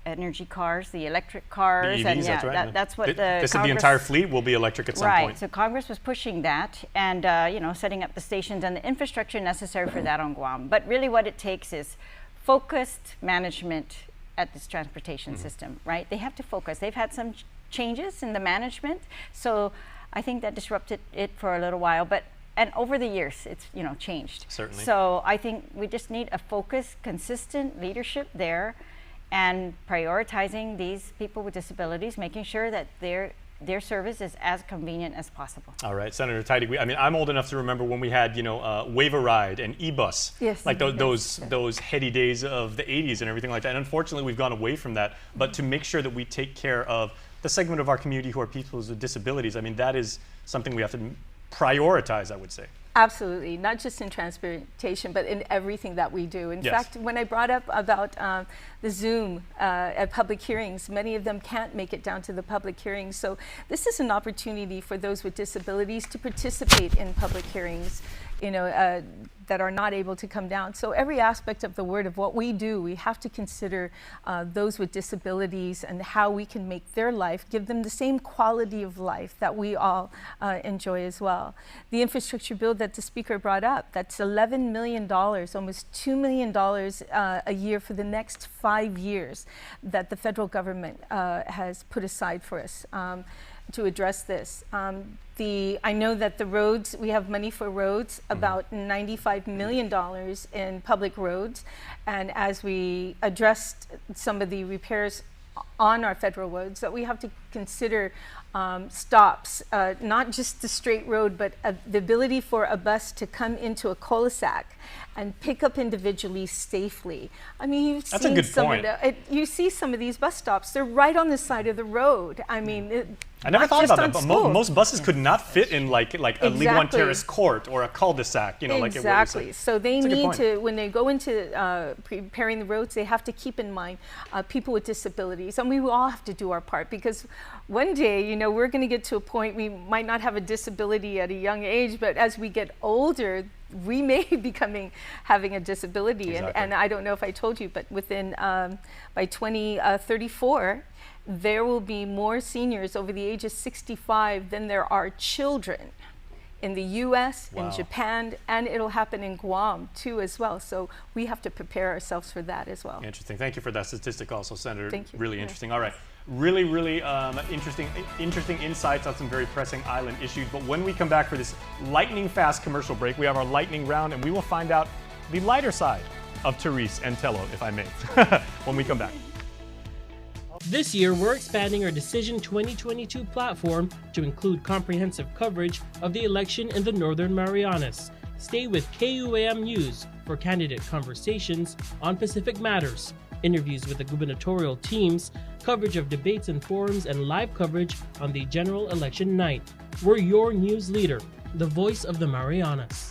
energy cars, the electric cars, the EVs, and yeah, that's right. that's what They said the entire fleet will be electric at some point. Right. So Congress was pushing that, and you know, setting up the stations and the infrastructure necessary for that on Guam. But really, what it takes is focused management at this transportation system. Right? They have to focus. They've had some changes in the management, so I think that disrupted it for a little while. And over the years, it's, you know, changed. Certainly. So I think we just need a focused, consistent leadership there, and prioritizing these people with disabilities, making sure that their service is as convenient as possible. All right, Senator Teidig, I mean, I'm old enough to remember when we had, you know, Wave a Ride and E-Bus. Yes. Like those heady days of the 80s and everything like that. And unfortunately, we've gone away from that. But to make sure that we take care of the segment of our community who are people with disabilities, I mean, that is something we have to prioritize, I would say. Absolutely, not just in transportation, but in everything that we do. In fact, when I brought up about the Zoom at public hearings, many of them can't make it down to the public hearings. So this is an opportunity for those with disabilities to participate in public hearings, you know, that are not able to come down. So every aspect of the word of what we do, we have to consider those with disabilities and how we can make their life, give them the same quality of life that we all enjoy as well. The infrastructure bill that the speaker brought up, that's $11 million, almost $2 million a year for the next 5 years that the federal government has put aside for us to address this. I know that the roads, we have money for roads, about $95 million in public roads. And as we addressed some of the repairs on our federal roads, that we have to consider stops, not just the straight road, but the ability for a bus to come into a cul-de-sac and pick up individually safely. I mean, you've seen some of you see some of these bus stops, they're right on the side of the road. I mean, I never thought about that, but most buses could not fit in like a League One Terrace court or a cul-de-sac, you know, exactly. So they need to, when they go into preparing the roads, they have to keep in mind people with disabilities, and we will all have to do our part, because one day, you know, we're going to get to a point we might not have a disability at a young age, but as we get older, we may be having a disability. Exactly. And I don't know if I told you, but within by 2034. There will be more seniors over the age of 65 than there are children in the U.S., in Japan, and it'll happen in Guam too as well. So we have to prepare ourselves for that as well. Interesting. Thank you for that statistic also, Senator. Thank you. Really interesting. All right. Really, really interesting insights on some very pressing island issues. But when we come back for this lightning fast commercial break, we have our lightning round, and we will find out the lighter side of Therese and Tello, if I may, when we come back. This year, we're expanding our Decision 2022 platform to include comprehensive coverage of the election in the Northern Marianas. Stay with KUAM News for candidate conversations on Pacific matters, interviews with the gubernatorial teams, coverage of debates and forums, and live coverage on the general election night. We're your news leader, the voice of the Marianas.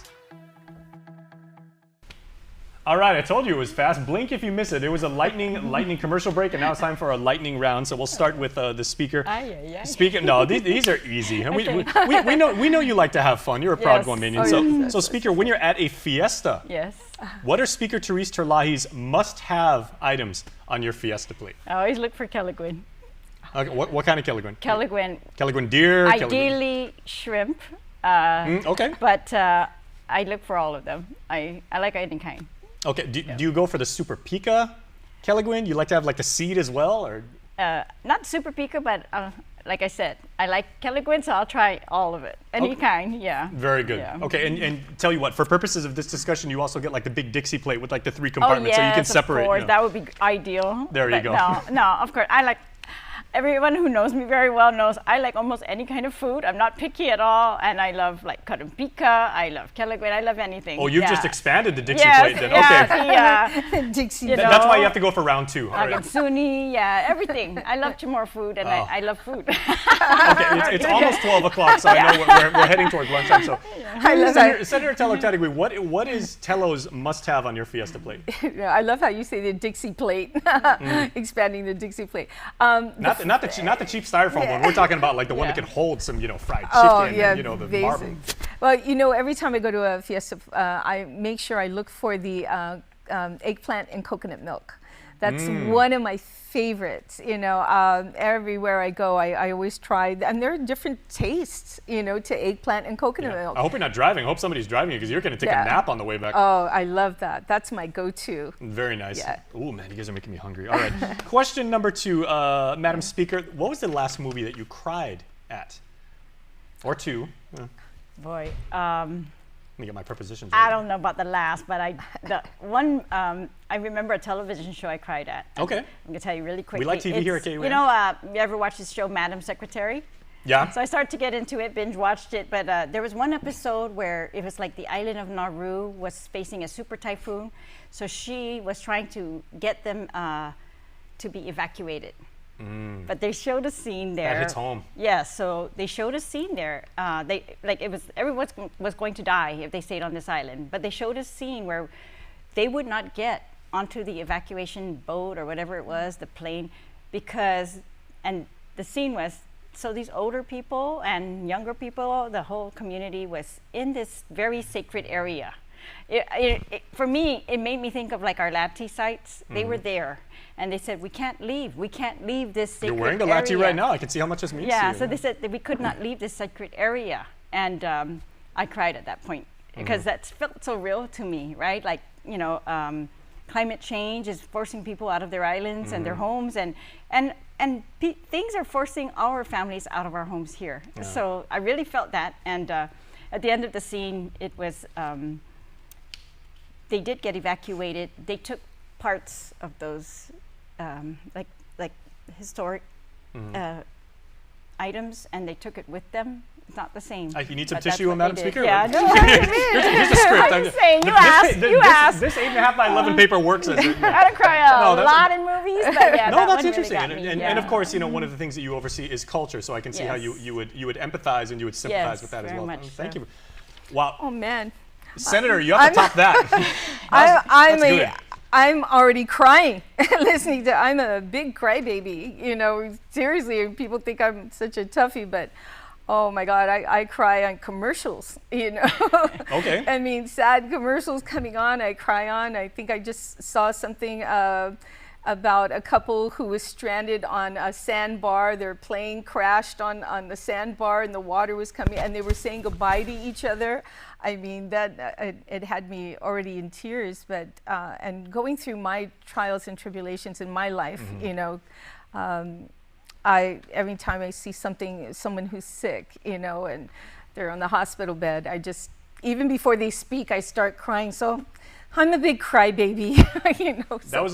All right, I told you it was fast. Blink if you miss it. It was a lightning commercial break, and now it's time for our lightning round. So we'll start with the speaker. Speaker, no, these are easy. Okay. We know you like to have fun. You're a proud Guamanian. So Speaker, when you're at a fiesta, what are Speaker Therese Terlahi's must-have items on your fiesta plate? I always look for Kelaguen. Okay, what kind of Kelaguen? Kelaguen deer. Ideally shrimp. Okay. But I look for all of them. I like any kind. Okay, do you go for the super pica Kelaguen? You like to have like the seed as well, or? Not super pica, but like I said, I like Kelaguen, so I'll try all of it. Any kind, yeah. Very good. Yeah. Okay, and tell you what, for purposes of this discussion, you also get like the big Dixie plate with like the 3 compartments, so you can separate. Of course, that would be ideal. There you go. No, of course, I like. Everyone who knows me very well knows I like almost any kind of food. I'm not picky at all, and I love like Pica. I love Kelaguen. I love anything. Oh, you've just expanded the Dixie plate then. Okay. Dixie. That's why you have to go for round 2. Agansuni, everything. I love Chamorro food, and I love food. Okay, it's almost 12 o'clock, so I know we're heading towards lunchtime. So, Senator Tello Teidig, what is Tello's must-have on your fiesta plate? I love how you say the Dixie plate. Expanding the Dixie plate. Not the cheap styrofoam one. We're talking about like the one that can hold some, fried chicken and, the marble. Well, every time I go to a fiesta, I make sure I look for the eggplant and coconut milk. That's one of my favorites. You know, everywhere I go, I always try, and there are different tastes, you know, to eggplant and coconut milk. I hope you're not driving. I hope somebody's driving you because you're going to take a nap on the way back. Oh, I love that. That's my go-to. Very nice. Yeah. Oh man, you guys are making me hungry. All right. Question number 2, Madam Speaker. What was the last movie that you cried at? Or 2? Boy. Let me get my prepositions I right. don't know about the last, but I remember a television show I cried at. Okay. I'm going to tell you really quickly. We like TV here at KUAM. You know, you ever watch this show, Madam Secretary? Yeah. So I started to get into it, binge watched it, but there was one episode where it was like the island of Nauru was facing a super typhoon. So she was trying to get them to be evacuated. But they showed a scene there. That hits home. Yeah, so they showed a scene there. Everyone was going to die if they stayed on this island. But they showed a scene where they would not get onto the evacuation boat or whatever it was, the plane, and the scene was, so these older people and younger people, the whole community was in this very sacred area. For me, it made me think of like our Lati sites. They were there, and they said, we can't leave this sacred area. You're wearing the Lati right now. I can see how much this means to you. Yeah, so they said that we could not leave this sacred area. And I cried at that point because that felt so real to me, right? Like, you know, climate change is forcing people out of their islands and their homes, and things are forcing our families out of our homes here. Yeah. So I really felt that. And at the end of the scene, it was, they did get evacuated. They took parts of those like historic items, and they took it with them. It's not the same. You need some tissue, Madam Speaker? Yeah, no, here's a script. I'm just saying, you asked. This 8.5 by 11 paper works as it. I don't cry a lot in movies, but yeah, no, that's one interesting. Really got me. And of course, you know, one of the things that you oversee is culture, so I can see how you would empathize and you would sympathize with that as well. Much Thank you. Wow. Oh man. Senator, you have to top that. I'm already crying listening to. I'm a big crybaby. You know, seriously, people think I'm such a toughie, but oh my God, I cry on commercials. You know. Okay. I mean, sad commercials coming on, I cry on. I think I just saw something about a couple who was stranded on a sandbar. Their plane crashed on the sandbar, and the water was coming, and they were saying goodbye to each other. I mean, that it had me already in tears. But and going through my trials and tribulations in my life, you know, every time I see someone who's sick, you know, and they're on the hospital bed, I just, even before they speak, I start crying. So I'm a big crybaby, you know. So.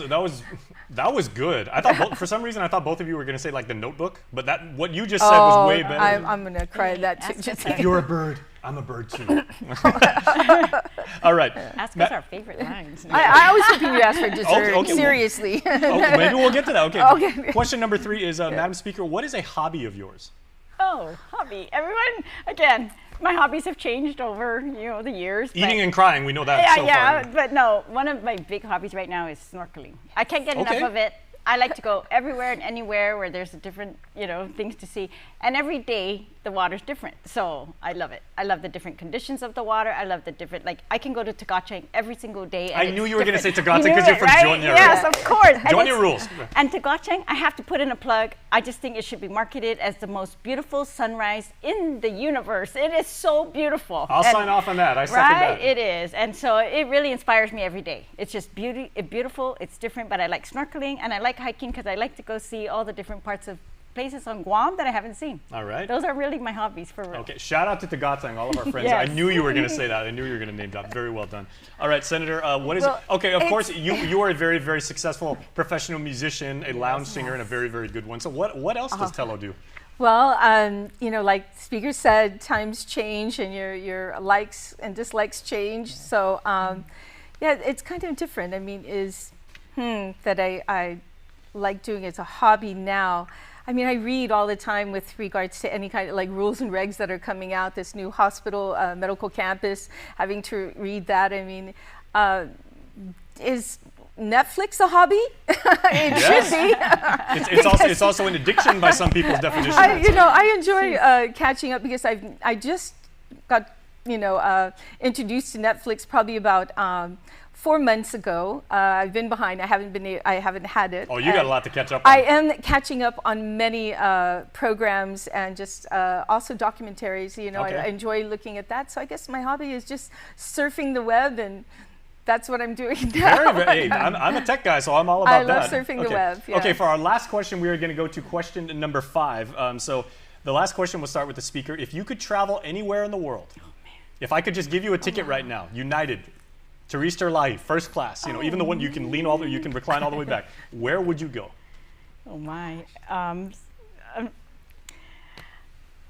That was good. I thought for some reason I thought both of you were going to say like The Notebook, but what you just said was way better. I'm going to cry at that too. If you're a bird, I'm a bird too. All right. Ask us our favorite lines. I was hoping you'd ask for dessert. Okay, seriously. Maybe we'll get to that. Okay. Question number 3 is, Madam Speaker, what is a hobby of yours? Oh, hobby. Everyone, again, my hobbies have changed over, you know, the years. Eating and crying, we know that so far. But no, one of my big hobbies right now is snorkeling. I can't get enough of it. I like to go everywhere and anywhere where there's different, you know, things to see. And every day the water's different. So I love it. I love the different conditions of the water. I love the different, like I can go to Tagachang every single day. I knew you were going to say Tagachang because you're from Jonya, Yes, right? of course. Jonya rules. And Tagachang, I have to put in a plug. I just think it should be marketed as the most beautiful sunrise in the universe. It is so beautiful. I'll sign off on that. I second that. Right, it is. And so it really inspires me every day. It's just beautiful. It's different, but I like snorkeling and I like hiking because I like to go see all the different parts of places on Guam that I haven't seen. All right. Those are really my hobbies for real. Okay, shout out to Tagachang, all of our friends. Yes. I knew you were going to say that. I knew you were going to name drop. Very well done. All right, Senator, what is it? Okay, of course, you are a very, very successful professional musician, a lounge singer, and a very, very good one. So what else does Tello do? Well, you know, like the speaker said, times change and your likes and dislikes change. So, yeah, it's kind of different. I mean, that I like doing as a hobby now. I mean, I read all the time with regards to any kind of like rules and regs that are coming out, this new hospital medical campus, having to read that. I mean, is Netflix a hobby? It should be. It's also an addiction by some people's definition. I enjoy catching up because I just got introduced to Netflix probably about 4 months ago. I've been behind. I haven't had it. Oh, you got a lot to catch up on. I am catching up on many programs and just also documentaries. You know, Okay. I enjoy looking at that. So I guess my hobby is just surfing the web, and that's what I'm doing now. Hey, I'm a tech guy, so I'm all about that. I love surfing the web. Yeah. Okay, for our last question, we are going to go to question number 5. So the last question will start with the speaker. If you could travel anywhere in the world, if I could just give you a ticket right now, United, Therese Terlahi, first class, you know, even the one you can you can recline all the way back, where would you go? Oh my.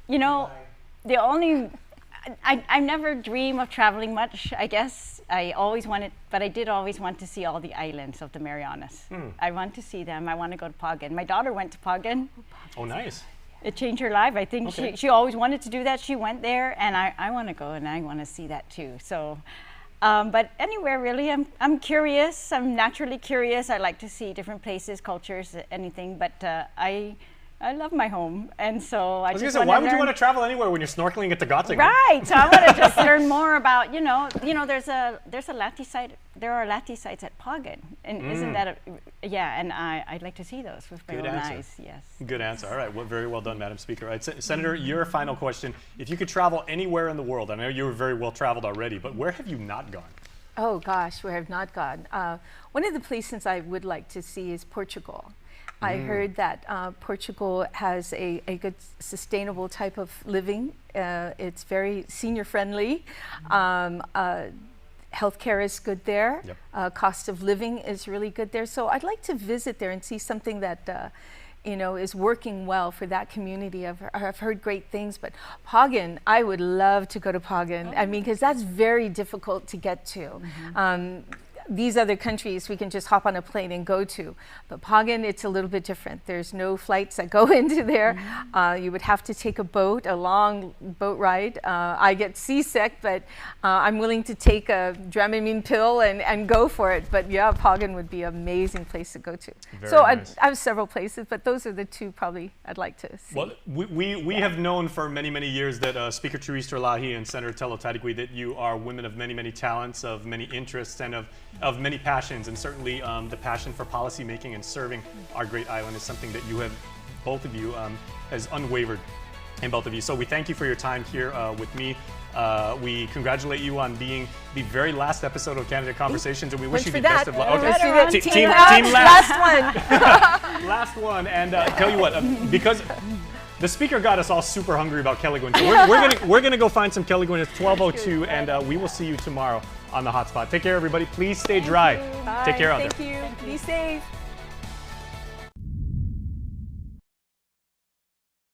You know, the only, I never dream of traveling much, I guess. I always wanted, but I did always want to see all the islands of the Marianas. I want to see them. I want to go to Pagan. My daughter went to Pagan. Oh, nice. It changed her life. I think she always wanted to do that. She went there, and I want to go, and I want to see that too. So, but anywhere really, I'm curious. I'm naturally curious. I like to see different places, cultures, anything. But I love my home, and so I just want to why would you want to travel anywhere when you're snorkeling at the Gothic? Right. So I want to just learn more about, you know, there's a Lati site. There are Lati sites at Pagan, and isn't that and I'd like to see those with my own eyes. Yes. Good answer. All right. Well, very well done, Madam Speaker. All right, Senator, your final question. If you could travel anywhere in the world, I know you were very well traveled already, but where have you not gone? Oh gosh, where have not gone? One of the places I would like to see is Portugal. I heard that Portugal has a good sustainable type of living. It's very senior friendly. Healthcare is good there. Yep. Cost of living is really good there. So I'd like to visit there and see something that you know, is working well for that community. I've heard great things, but Pagan, I would love to go to Pagan. I mean, because that's very difficult to get to. These other countries we can just hop on a plane and go to, but Pagan, it's a little bit different. There's no flights that go into there. You would have to take a long boat ride. I get seasick, but I'm willing to take a Dramamine pill and go for it. But yeah, Pagan would be an amazing place to go to. Very so nice. I have several places, but those are the two probably I'd like to see. Well, we have known for many, many years that Speaker Therese Terlahi and Senator Tello Tadigui, that you are women of many, many talents, of many interests, and of many passions, and certainly the passion for policy making and serving our great island is something that you have, both of you, has unwavered in both of you. So we thank you for your time here with me. We congratulate you on being the very last episode of Candidate Conversations, and we wish you the best of luck. Okay. Team last one. Last one. And tell you what, because the speaker got us all super hungry about Kelly Gwynn, so we're gonna go find some Kelly Gwynn. It's 12:02, and we will see you tomorrow on the HotSpot. Take care, everybody. Please stay dry. Bye. Take care out there. Thank you. Be safe.